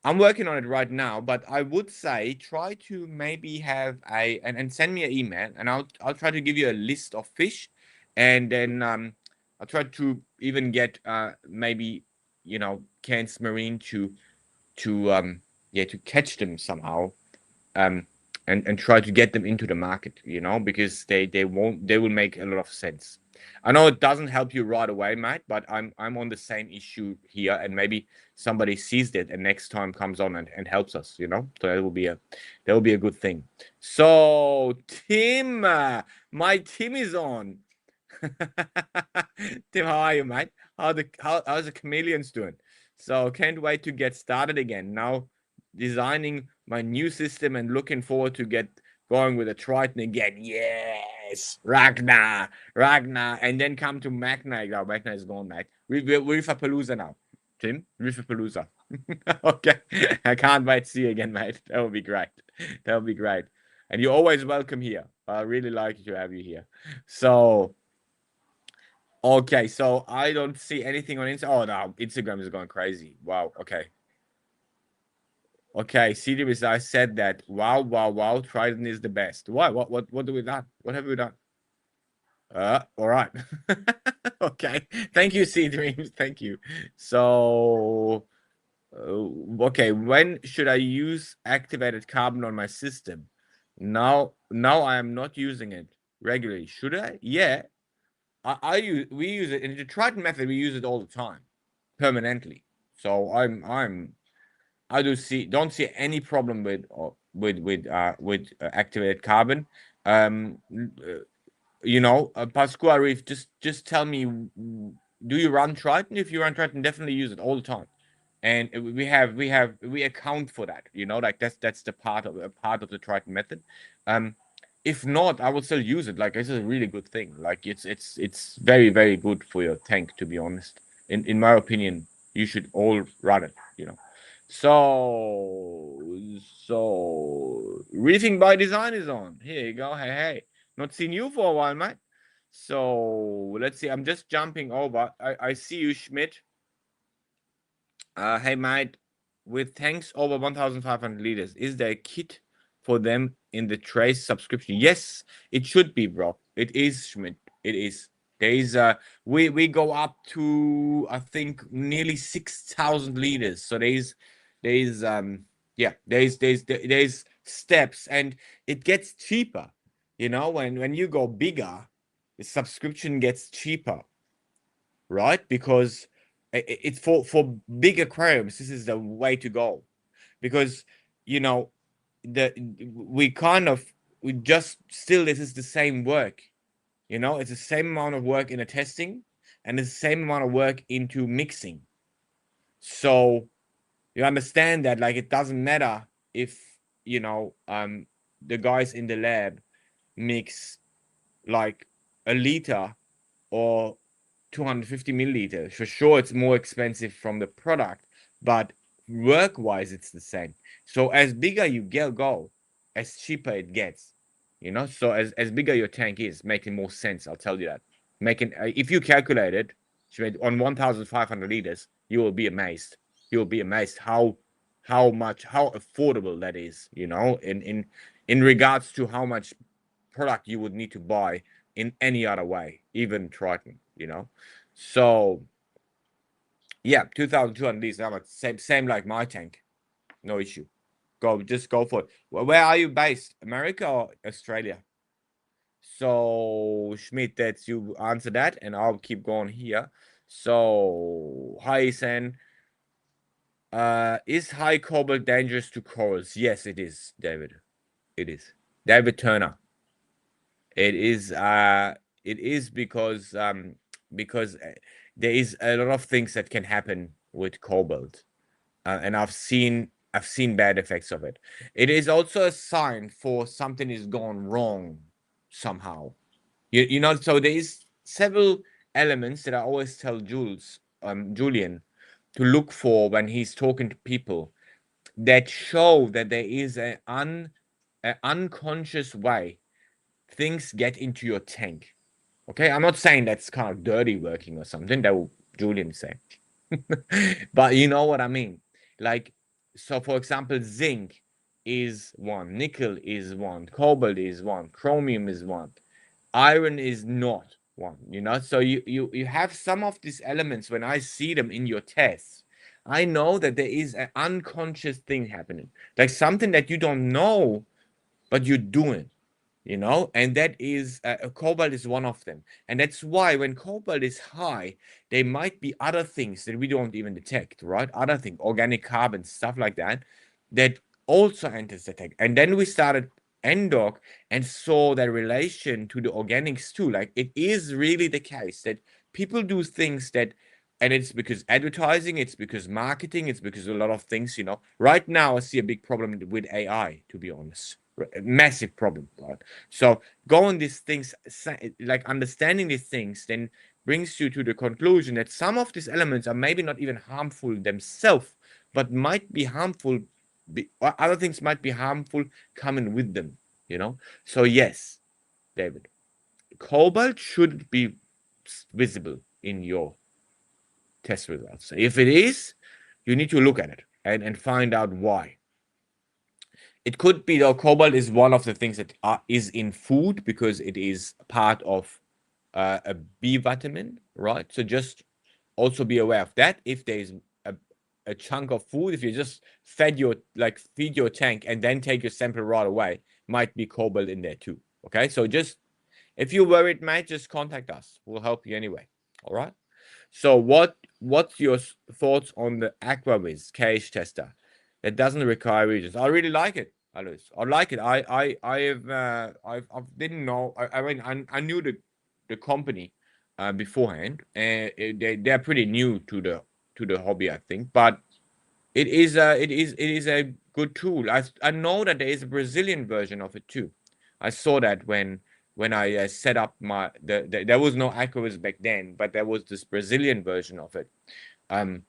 [SPEAKER 1] I'm working on it right now, but I would say try to maybe have and send me an email, and I'll try to give you a list of fish, and then I'll try to even get maybe, Cairns Marine to yeah, to catch them somehow, um and try to get them into the market, because they will make a lot of sense. I know it doesn't help you right away, mate, but I'm on the same issue here, and maybe somebody sees that and next time comes on and helps us, so that will be a good thing. So Tim, my Tim is on. Tim, how are you, mate? How's the chameleons doing? So can't wait to get started again now, designing my new system and looking forward to get going with a Triton again. Yes, Ragnar, and then come to Magna. No, Magna is gone, mate. We're for Palooza now. Tim, we're for Palooza. Okay, I can't wait to see you again, mate. That would be great. That would be great. And you're always welcome here. I really like to have you here. So, okay, so I don't see anything on Instagram. Oh no, Instagram is going crazy. Wow. Okay. Okay, serious. I said that. Wow, wow, wow. Triton is the best. Why? What do we done? What have we done? All right. Okay. Thank you, Sea Dreams. Thank you. So, okay. When should I use activated carbon on my system? Now I am not using it regularly. Should I? Yeah. We use it in the Triton method. We use it all the time, permanently. So I don't see any problem with activated carbon. Pascua Reef, just tell me, do you run Triton? If you run Triton, definitely use it all the time. And we account for that, like that's the part of the Triton method. Um, if not, I would still use it. Like, it's a really good thing. Like, it's very, very good for your tank, to be honest. In my opinion, you should all run it. So reefing by design is on. Here you go. Hey. Not seen you for a while, mate. So let's see. I'm just jumping over. I see you, Schmidt. Hey, mate. With tanks over 1,500 liters, is there a kit for them in the trace subscription? Yes, it should be, bro. It is, Schmidt. It is. There is we go up to, I think, nearly 6,000 liters. So there's yeah, there's steps, and it gets cheaper. When you go bigger, the subscription gets cheaper, right? Because it's for big aquariums. This is the way to go, because you know the we kind of we just still this is the same work. It's the same amount of work in the testing, and the same amount of work into mixing. So you understand that, like, it doesn't matter if the guys in the lab mix like a liter or 250 milliliters. For sure, it's more expensive from the product, but work-wise, it's the same. So as bigger you go, as cheaper it gets. So as bigger your tank is, making more sense. I'll tell you that. Making If you calculate it, on 1,500 liters, you will be amazed. You will be amazed how affordable that is. In regards to how much product you would need to buy in any other way, even Triton. So yeah, 2,200 liters. How much? Same like my tank. No issue. Just go for it. Where are you based? America or Australia? So Schmidt, that's you answer that, and I'll keep going here. So hi, Ehsan. Is high cobalt dangerous to corals? Yes, it is, David. It is. David Turner. It is. It is because there is a lot of things that can happen with cobalt, and I've seen I've seen bad effects of it. It is also a sign for something is gone wrong somehow. You know, so there is several elements that I always tell Julian to look for when he's talking to people that show that there is an unconscious way things get into your tank. Okay, I'm not saying that's kind of dirty working or something. That will Julian say, but you know what I mean. Like, so for example, zinc is one, nickel is one, cobalt is one, chromium is one, iron is not one. You know, so you have some of these elements. When I see them in your tests, I know that there is an unconscious thing happening, like something that you don't know, but you're doing, you know, and that is cobalt is one of them. And that's why when cobalt is high, there might be other things that we don't even detect, right? Other things, organic carbon, stuff like that, that also enters the tank. And then we started NDoc and saw that relation to the organics too. Like, it is really the case that people do things that, and it's because advertising, it's because marketing, it's because a lot of things, you know. Right now I see a big problem with AI, to be honest. A massive problem, right? So going these things, like understanding these things, then brings you to the conclusion that some of these elements are maybe not even harmful themselves, but might be harmful. Or other things might be harmful coming with them, you know. So yes, David, cobalt should be visible in your test results. If it is, you need to look at it and find out why. It could be, though, cobalt is one of the things that is in food because it is part of a B vitamin, right? So just also be aware of that. If there is a chunk of food, if you just feed your tank and then take your sample right away, might be cobalt in there too. Okay, so just if you're worried, mate, just contact us. We'll help you anyway. All right. So what's your thoughts on the AquaViz cage tester that doesn't require regions? I really like it, Alois. I like it. I didn't know. I mean, I knew the company beforehand, and they're pretty new to the hobby, I think. But it is a good tool. I know that there is a Brazilian version of it too. I saw that when I set up there was no Aquavis back then, but there was this Brazilian version of it, and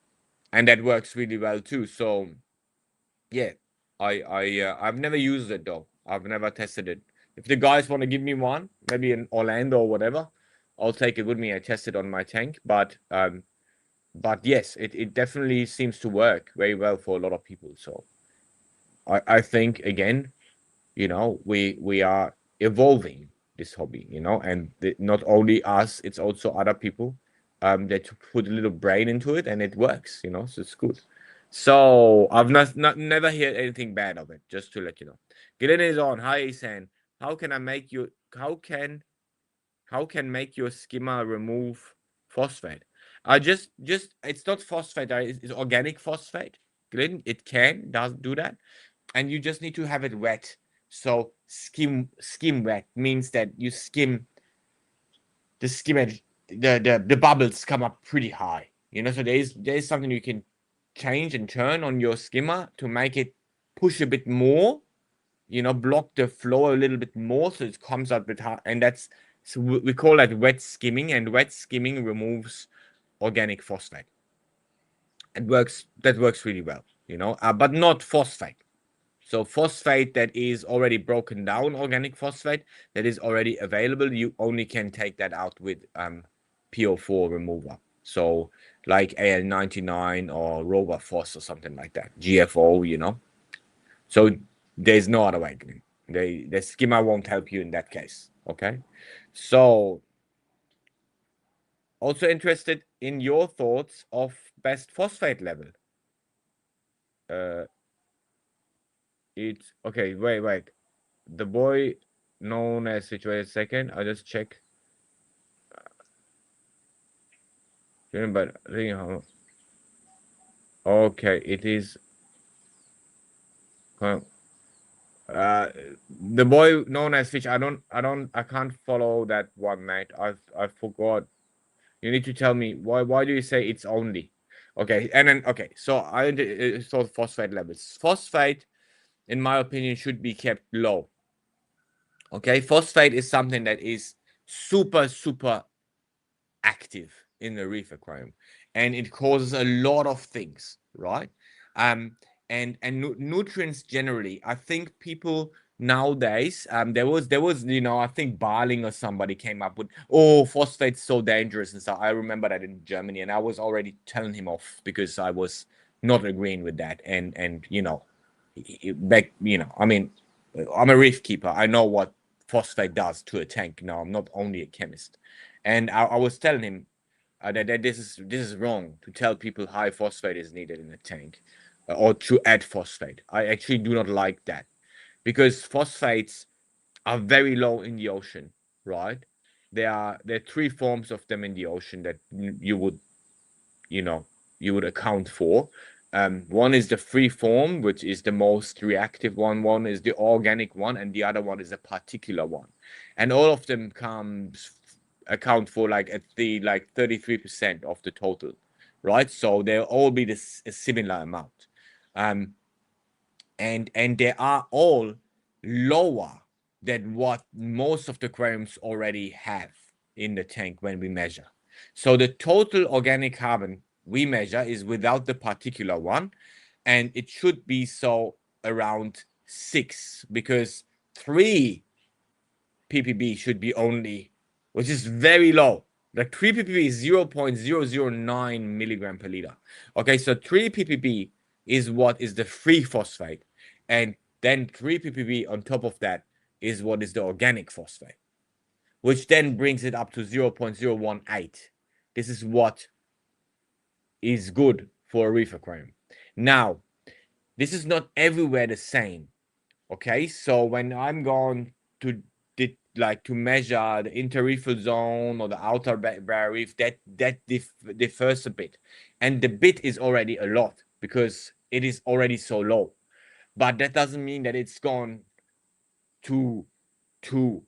[SPEAKER 1] that works really well too. So yeah, I've never used it though. I've never tested it. If the guys want to give me one, maybe in Orlando or whatever, I'll take it with me and test it on my tank. But yes, it definitely seems to work very well for a lot of people. So I think, again, you know, we are evolving this hobby, you know, and not only us, it's also other people that put a little brain into it and it works, you know, so it's good. So I've never heard anything bad of it, just to let you know. Glenn is on. Hi, Ehsan. How can I make you how can make your skimmer remove phosphate? I just it's not phosphate, it's organic phosphate. Glenn, it does do that, and you just need to have it wet. So skim wet means that you skim the skim edge, the bubbles come up pretty high. You know, so there's something you can change and turn on your skimmer to make it push a bit more, you know, block the flow a little bit more so it comes out a bit hard. And that's, so we call that wet skimming, and wet skimming removes organic phosphate. That works really well, you know, but not phosphate. So phosphate that is already broken down, organic phosphate that is already available, you only can take that out with PO4 remover. So like AL99 or Rover Phos or something like that, GFO, you know. So there's no other way. The skimmer won't help you in that case. Okay. So also interested in your thoughts of best phosphate level. Uh, it's okay. Wait. The boy known as situated second. I'll just check. But okay, it is. The boy known as Fish. I can't follow that one, mate. I forgot. You need to tell me why. Why do you say it's only? Okay, and then okay, so I saw phosphate levels. Phosphate, in my opinion, should be kept low. Okay, phosphate is something that is super active in the reef aquarium, and it causes a lot of things, right? And nutrients generally. I think people nowadays, there was I think Barling or somebody came up with, oh, phosphate's so dangerous and stuff. I remember that in Germany, and I was already telling him off because I was not agreeing with that. And back, I mean, I'm a reef keeper. I know what phosphate does to a tank. Now, I'm not only a chemist, and I was telling him that this is wrong to tell people high phosphate is needed in a tank, or to add phosphate. I actually do not like that, because phosphates are very low in the ocean, right? There are three forms of them in the ocean that you know you would account for. One is the free form, which is the most reactive one. One is the organic one, and the other one is a particular one. And all of them account for like at the like 33% of the total, right? So they'll all be this a similar amount. Um, and they are all lower than what most of the aquariums already have in the tank when we measure. So the total organic carbon we measure is without the particular one, and it should be so around 6, because 3 ppb should be only, which is very low. The 3 ppb is 0.009 milligram per liter. Okay, so 3 ppb is what is the free phosphate, and then 3 ppb on top of that is what is the organic phosphate, which then brings it up to 0.018. This is what is good for a reef aquarium. Now, this is not everywhere the same. Okay, so when I'm going to to measure the interreefal zone or the outer barrier reef, that differs a bit, and the bit is already a lot because it is already so low. But that doesn't mean that it's gone to 2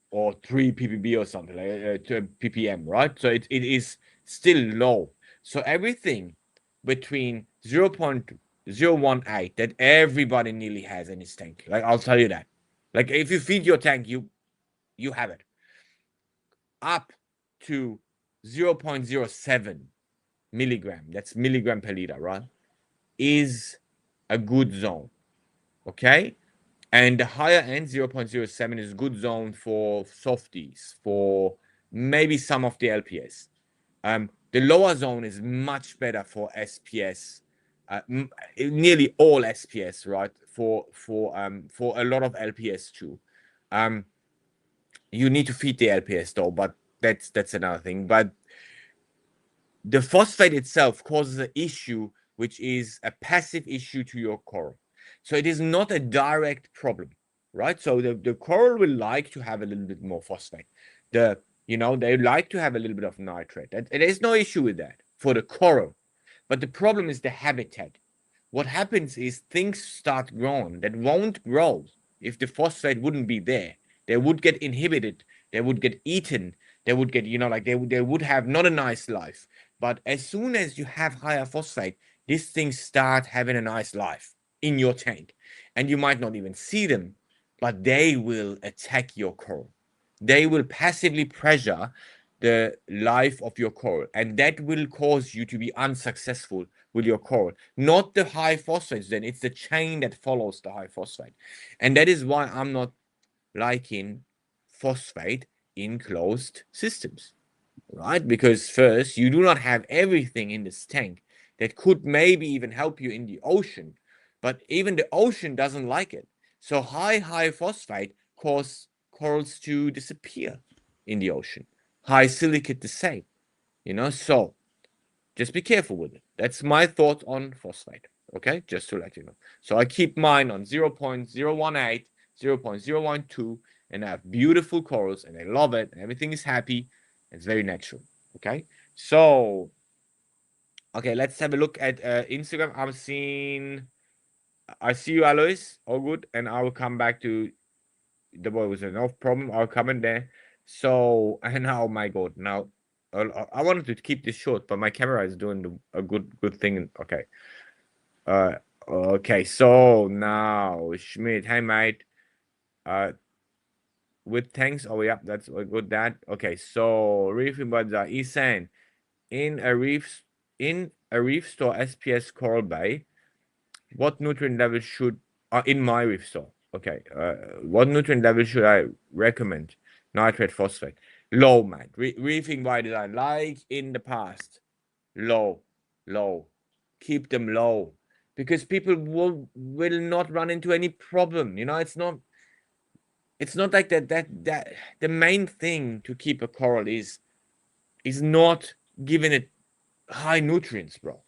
[SPEAKER 1] or 3 ppb or something like ppm, right? So it is still low. So everything between 0.018 that everybody nearly has in his tank, like I'll tell you that, like if you feed your tank, you have it, up to 0.07 milligram, that's milligram per liter, right, is a good zone. Okay, and the higher end 0.07 is good zone for softies, for maybe some of the LPS. The lower zone is much better for SPS, nearly all SPS, right? For a lot of LPS too. You need to feed the LPS though, but that's another thing. But the phosphate itself causes an issue, which is a passive issue to your coral. So it is not a direct problem, right? So the coral will like to have a little bit more phosphate. They like to have a little bit of nitrate. And there's no issue with that for the coral. But the problem is the habitat. What happens is things start growing that won't grow if the phosphate wouldn't be there. They would get inhibited. They would get eaten. They would get, they would have not a nice life. But as soon as you have higher phosphate, these things start having a nice life in your tank. And you might not even see them, but they will attack your coral. They will passively pressure the life of your coral, and that will cause you to be unsuccessful with your coral. Not the high phosphates, then it's the chain that follows the high phosphate. And that is why I'm not liking phosphate in closed systems, right? Because first, you do not have everything in this tank that could maybe even help you in the ocean, but even the ocean doesn't like it. So high phosphate cause corals to disappear in the ocean. High silicate the same, so just be careful with it. That's my thought on phosphate. Okay, just to let you know. So I keep mine on 0.018, 0.012, and I have beautiful corals, and I love it, and everything is happy. It's very natural. Okay, so okay, let's have a look at Instagram. I see you, Alois. All good, and I will come back to the boy with no problem. I'll come in there. So and oh my god, now I wanted to keep this short, but my camera is doing a good thing. Okay. Okay. So now Schmidt, hey mate. Uh, with tanks. Oh yeah, that's a good. That okay. So reefing buds are Ehsan in a reef store SPS Coral Bay. What nutrient level should in my reef store? Okay. What nutrient level should I recommend? Nitrate, phosphate. Low, man. Reefing by design, like in the past. Low, low. Keep them low, because people will not run into any problem. You know, it's not like that the main thing to keep a coral is not giving it high nutrients, bro.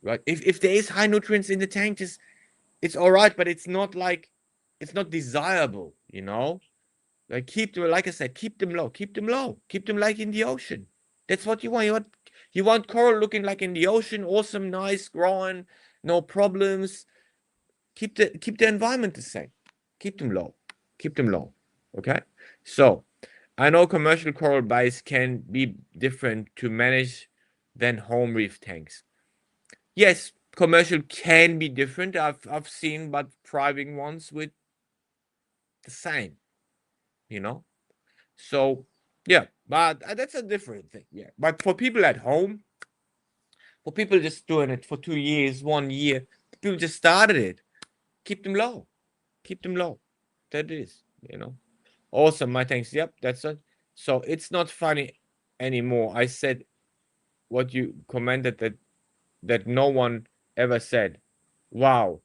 [SPEAKER 1] Right? If there is high nutrients in the tank, just it's all right, but it's not desirable, you know. Like keep them, like I said, keep them low, keep them low, keep them like in the ocean. That's what you want. You want coral looking like in the ocean, awesome, nice, growing, no problems. Keep the environment the same. Keep them low. Keep them low. Okay. So I know commercial coral bays can be different to manage than home reef tanks. Yes, commercial can be different. I've seen but thriving ones with the same, you know. So yeah, but that's a different thing. Yeah, but for people at home, for people just doing it for 2 years, 1 year, people just started it. Keep them low. Keep them low. That is, you know. Awesome, my thanks. Yep, that's it. So it's not funny anymore. I said what you commented that no one ever said. Wow,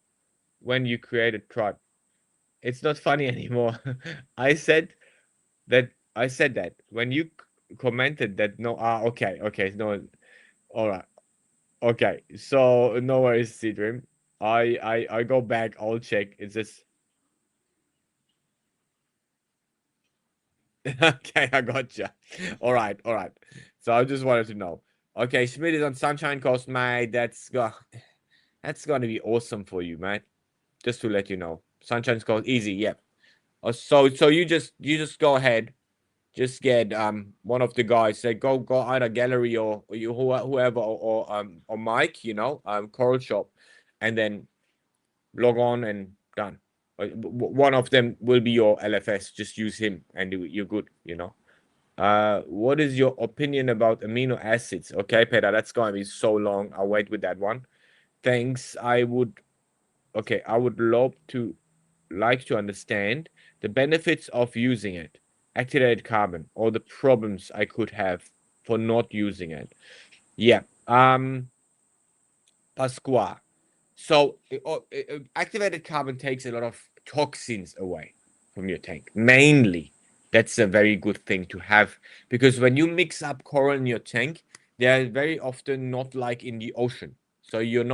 [SPEAKER 1] when you created Triton. It's not funny anymore. I said I said that when you commented that no okay no all right okay so no worries, C Dream. I go back, I'll check. It's just okay, I gotcha. All right. So I just wanted to know. Okay, Schmidt is on Sunshine Coast, mate. That's gonna be awesome for you, mate. Just to let you know. Sunshine Coast, easy, yeah. So you just go ahead, just get one of the guys, say go either gallery or you whoever or Mike, Coral Shop, and then log on and done. One of them will be your LFS. Just use him and you're good. What is your opinion about amino acids? Okay, Peter, that's going to be so long. I'll wait with that one. Thanks. I would like to understand the benefits of using it, activated carbon, or the problems I could have for not using it. Yeah. Pasqua. So activated carbon takes a lot of toxins away from your tank. Mainly, that's a very good thing to have, because when you mix up coral in your tank, they are very often not like in the ocean. So you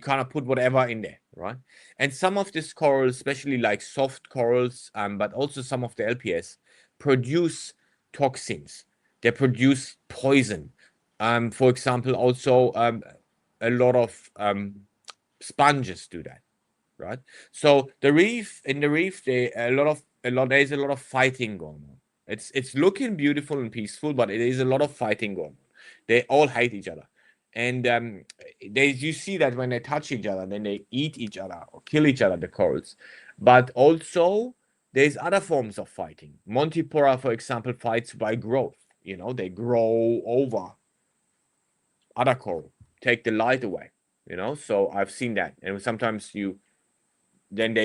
[SPEAKER 1] kind of put whatever in there, right? And some of these corals, especially like soft corals, but also some of the LPS, produce toxins. They produce poison. For example, also a lot of sponges do that, right? So in the reef, there's a lot of fighting going on. It's looking beautiful and peaceful, but it is a lot of fighting going on. They all hate each other, and you see that when they touch each other, then they eat each other or kill each other, the corals. But also there's other forms of fighting. Montipora, for example, fights by growth. They grow over other coral, take the light away. So I've seen that, and sometimes then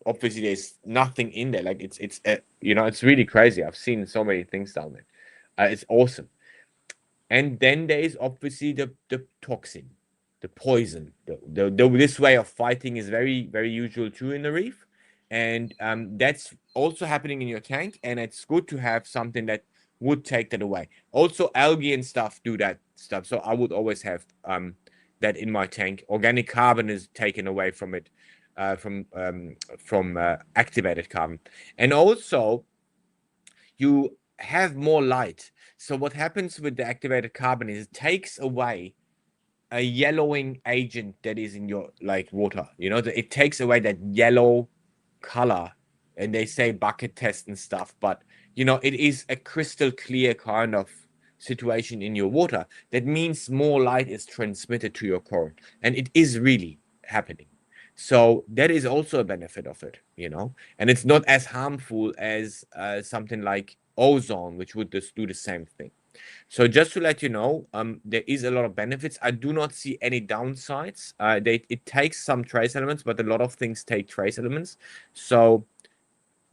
[SPEAKER 1] obviously there's nothing in there. Like it's really crazy. I've seen so many things down there. It's awesome. And then there is obviously the toxin, the poison. This way of fighting is very very usual too in the reef, and that's also happening in your tank. And it's good to have something that would take that away. Also, algae and stuff do that stuff. So I would always have that in my tank. Organic carbon is taken away from it, from activated carbon, and also you have more light. So what happens with the activated carbon is it takes away a yellowing agent that is in your like water. It takes away that yellow color, and they say bucket test and stuff, but it is a crystal clear kind of situation in your water, that means more light is transmitted to your coral, and it is really happening. So that is also a benefit of it, you know, and it's not as harmful as something like ozone, which would just do the same thing. So just to let you know, there is a lot of benefits. I do not see any downsides. It takes some trace elements, but a lot of things take trace elements. So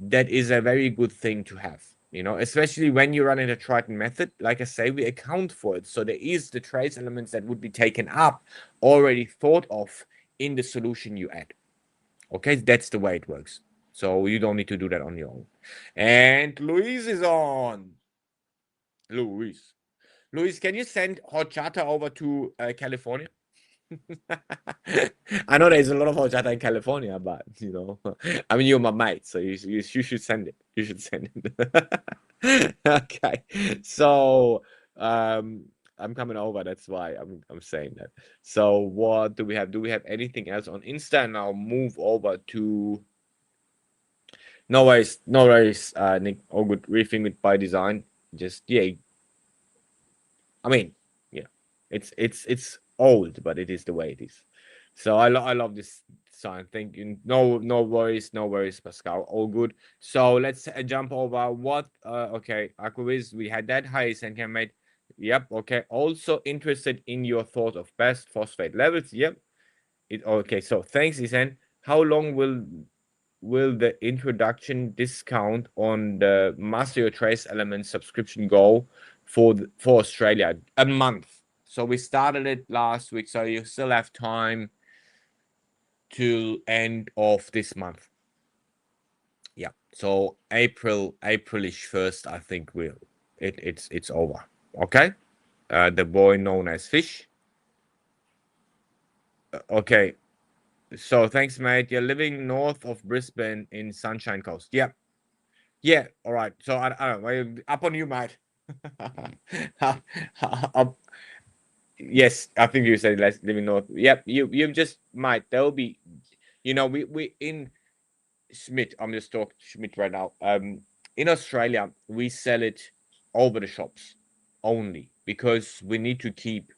[SPEAKER 1] that is a very good thing to have, you know, especially when you run in a Triton method. Like I say, we account for it. So there is the trace elements that would be taken up, already thought of in the solution you add. Okay, that's the way it works. So you don't need to do that on your own. And Luis is on. Luis. Luis, can you send horchata over to California? I know there's a lot of horchata in California, but you know, I mean, you're my mate, so you should send it. You should send it. Okay, so I'm coming over. That's why I'm saying that. So what do we have? Do we have anything else on Insta? And I'll move over to. No worries, no worries, Nick. All good. Reefing with by design. Just yeah, I mean, yeah, it's old, but it is the way it is. So I love this sign. Thank you. No worries, no worries, Pascal. All good. So let's jump over what. Okay, Aquaviz, we had that. Hi, Senka mate. Yep. Okay. Also interested in your thought of best phosphate levels. Yep. Okay. So thanks, Isan. How long will the introduction discount on the Master Your Trace Element subscription go for Australia? A month. So we started it last week, so you still have time till end of this month. Yeah. So Aprilish first, I think it's over. Okay. The boy known as Fish. Okay. So thanks, mate. You're living north of Brisbane in Sunshine Coast. Yep. Yeah, all right. So I don't know. Up on you, mate. Yes, I think you said less living north. Yep, you just might. There'll be, you know, we in Schmidt. I'm just talking Schmidt right now. In Australia, we sell it over the shops only because we need to keep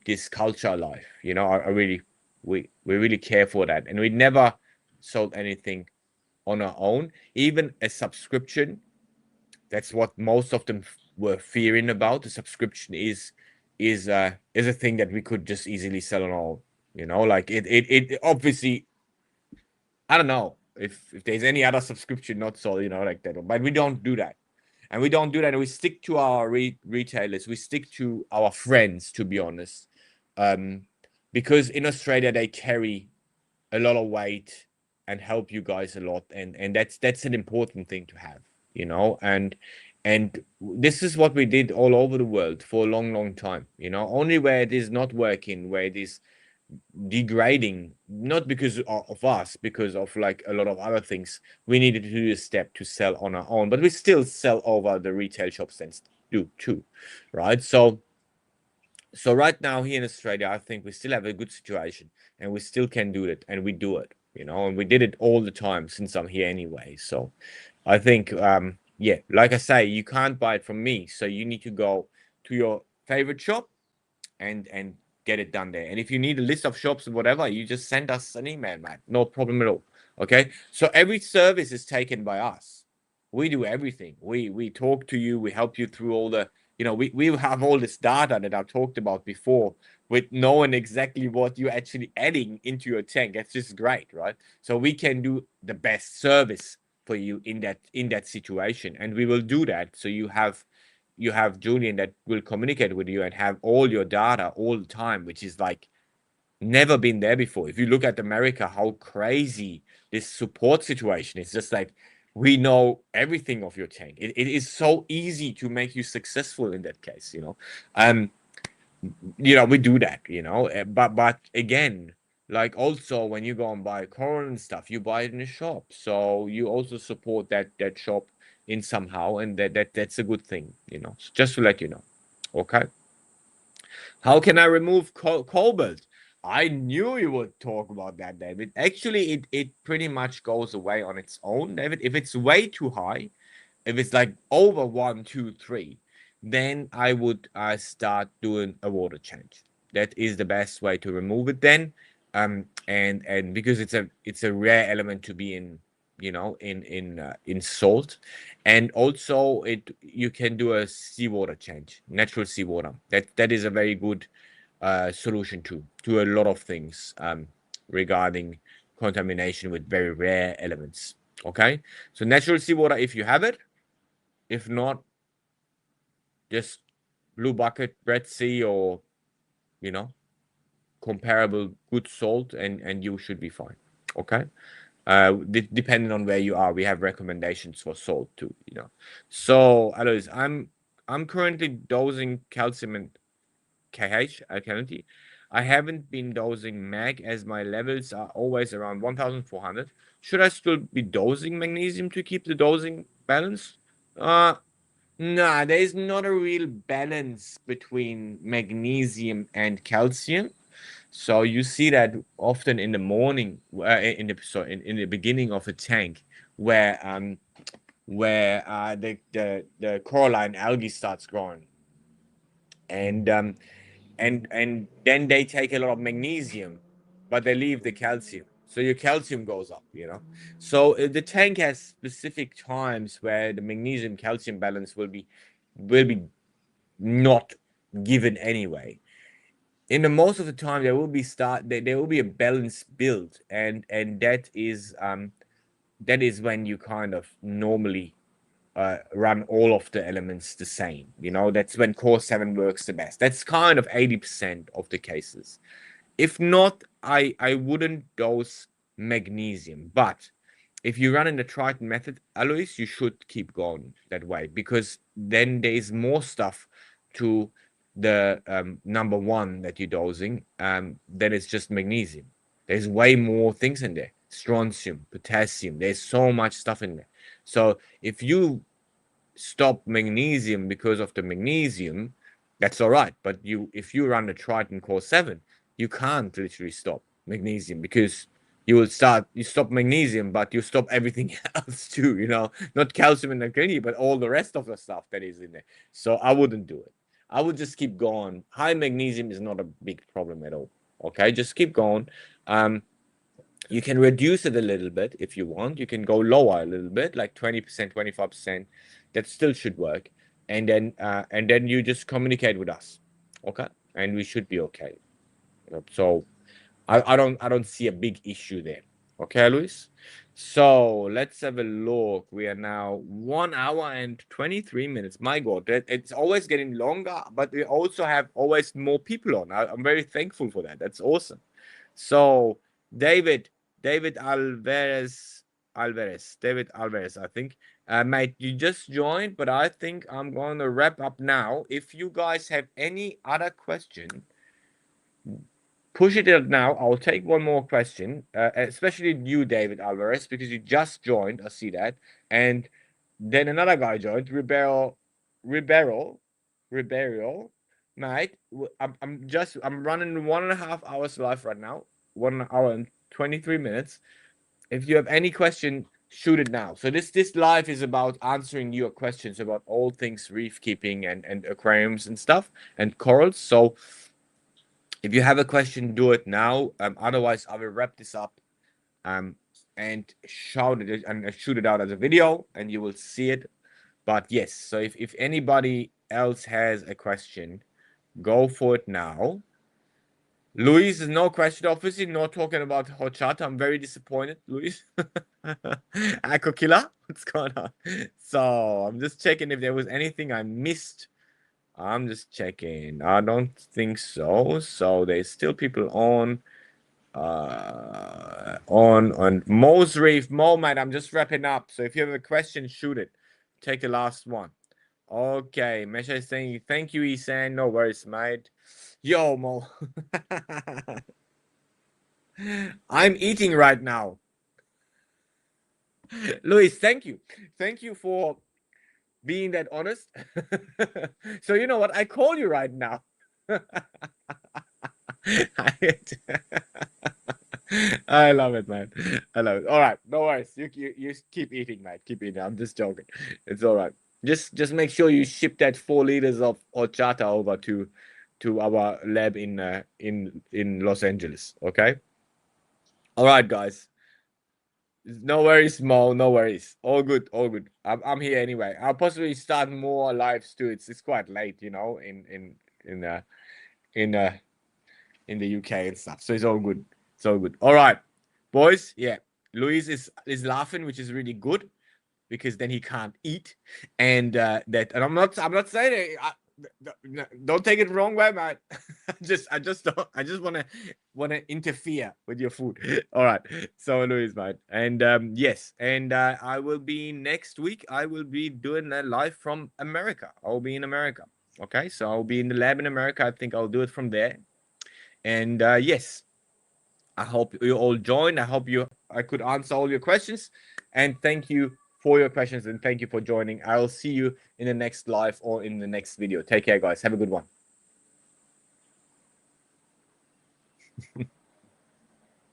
[SPEAKER 1] this culture alive. You know, I really we really care for that, and we never sold anything on our own, even a subscription. That's what most of them were fearing about. The subscription is a thing that we could just easily sell on our own. You know, like it obviously. I don't know if there's any other subscription not sold, you know, like that, but we don't do that, and we don't do that. And we stick to our retailers. We stick to our friends, to be honest, because in Australia they carry a lot of weight and help you guys a lot, and that's an important thing to have, you know. And this is what we did all over the world for a long time, you know. Only where it is not working, where it is degrading, not because of us, because of like a lot of other things, we needed to do a step to sell on our own, but we still sell over the retail shops and do too, right? So right now here in Australia, I think we still have a good situation, and we still can do it, and we do it, you know, and we did it all the time since I'm here anyway. So I think, yeah, like I say, you can't buy it from me, so you need to go to your favorite shop and get it done there. And if you need a list of shops or whatever, you just send us an email, man. No problem at all. Okay. So every service is taken by us. We do everything. We talk to you, we help you through all the, you know, we have all this data that I've talked about before with knowing exactly what you're actually adding into your tank. That's just great, right? So we can do the best service for you in that situation. And we will do that. So you have Julian that will communicate with you and have all your data all the time, which is like never been there before. If you look at America, how crazy this support situation is, just like we know everything of your tank. It is so easy to make you successful in that case, you know. We do that, you know. But again, like also when you go and buy coral and stuff, you buy it in a shop, so you also support that shop in somehow, and that's a good thing, you know. So just to let you know. Okay. How can I remove cobalt? I knew you would talk about that, David. Actually, it pretty much goes away on its own, David. If it's way too high, if it's like over 1, 2, 3, then I would start doing a water change. That is the best way to remove it then. And because it's a rare element to be in, in salt. And also you can do a seawater change, natural seawater. That is a very good solution to a lot of things regarding contamination with very rare elements. Okay, so natural seawater if you have it. If not, just blue bucket, Red Sea, or you know, comparable good salt, and you should be fine. Okay. Depending on where you are, we have recommendations for salt too. So, Alois, I'm currently dosing calcium and KH alkalinity. I haven't been dosing mag as my levels are always around 1,400. Should I still be dosing magnesium to keep the dosing balance? Nah, there is not a real balance between magnesium and calcium. So you see that often in the morning, in the beginning of a tank, where the coralline algae starts growing, and and then they take a lot of magnesium, but they leave the calcium, so your calcium goes up. So the tank has specific times where the magnesium calcium balance will be not given anyway. In the most of the time, there will be a balanced build, and that is when you kind of normally run all of the elements the same. That's when core 7 works the best. That's kind of 80% of the cases. If not, I wouldn't dose magnesium. But if you run in the Triton method, Alois, you should keep going that way, because then there is more stuff to the number one that you're dosing than it's just magnesium. There's way more things in there. Strontium, potassium. There's so much stuff in there. So if you stop magnesium because of the magnesium, that's all right. But if you run the Triton Core 7, you can't literally stop magnesium, because you stop magnesium, but you stop everything else too, not calcium and alkalinity, but all the rest of the stuff that is in there. So I wouldn't do it. I would just keep going. High magnesium is not a big problem at all. Okay, just keep going. You can reduce it a little bit if you want. You can go lower a little bit, like 20%, 25%. That still should work. And then you just communicate with us. Okay? And we should be okay. So I don't see a big issue there. Okay, Luis? So let's have a look. We are now 1 hour and 23 minutes. My God, it's always getting longer, but we also have always more people on. I'm very thankful for that. That's awesome. So David, David David Alvarez, I think. Mate, you just joined, but I think I'm going to wrap up now. If you guys have any other question, push it out now. I'll take one more question, especially you, David Alvarez, because you just joined. I see that. And then another guy joined, Ribeiro, mate. I'm running 1.5 hours live right now, 1 hour and 23 minutes. If you have any question, shoot it now. So this live is about answering your questions about all things reef keeping and aquariums and stuff and corals. So if you have a question, do it now. Otherwise, I will wrap this up and shout it and shoot it out as a video, and you will see it. But yes, so if anybody else has a question, go for it now. Luis is no question, obviously, not talking about horchata. I'm very disappointed, Luis. Aqua Killer, what's going on? So I'm just checking if there was anything I missed. I'm just checking. I don't think so. So there's still people on Mo's Reef. Mo, mate, I'm just wrapping up. So if you have a question, shoot it. Take the last one. Okay, Mesha is saying thank you, Ehsan. No worries, mate. Yo, Mo. I'm eating right now. Luis, thank you. Thank you for being that honest. So you know what? I call you right now. I love it, man. I love it. All right, no worries. You keep eating, mate. Keep eating. I'm just joking. It's all right. Just make sure you ship that 4 liters of horchata over to our lab in Los Angeles. Okay. All right, guys. No worries, Mo. No worries. All good. All good. I'm here anyway. I'll possibly start more lives too. It's quite late, you know, in in uh in the UK and stuff. So it's all good. It's all good. All right, boys. Yeah, Luis is laughing, which is really good because then he can't eat, and and I'm not saying don't take it wrong way, man. I just don't, I just wanna interfere with your food. All right, so Luis, mate, and yes, and I will be next week. I will be doing a live from America. I'll be in America. Okay, so I'll be in the lab in America. I think I'll do it from there. And yes, I hope you all join. I could answer all your questions. And thank you for your questions and thank you for joining. I'll see you in the next live or in the next video. Take care, guys. Have a good one.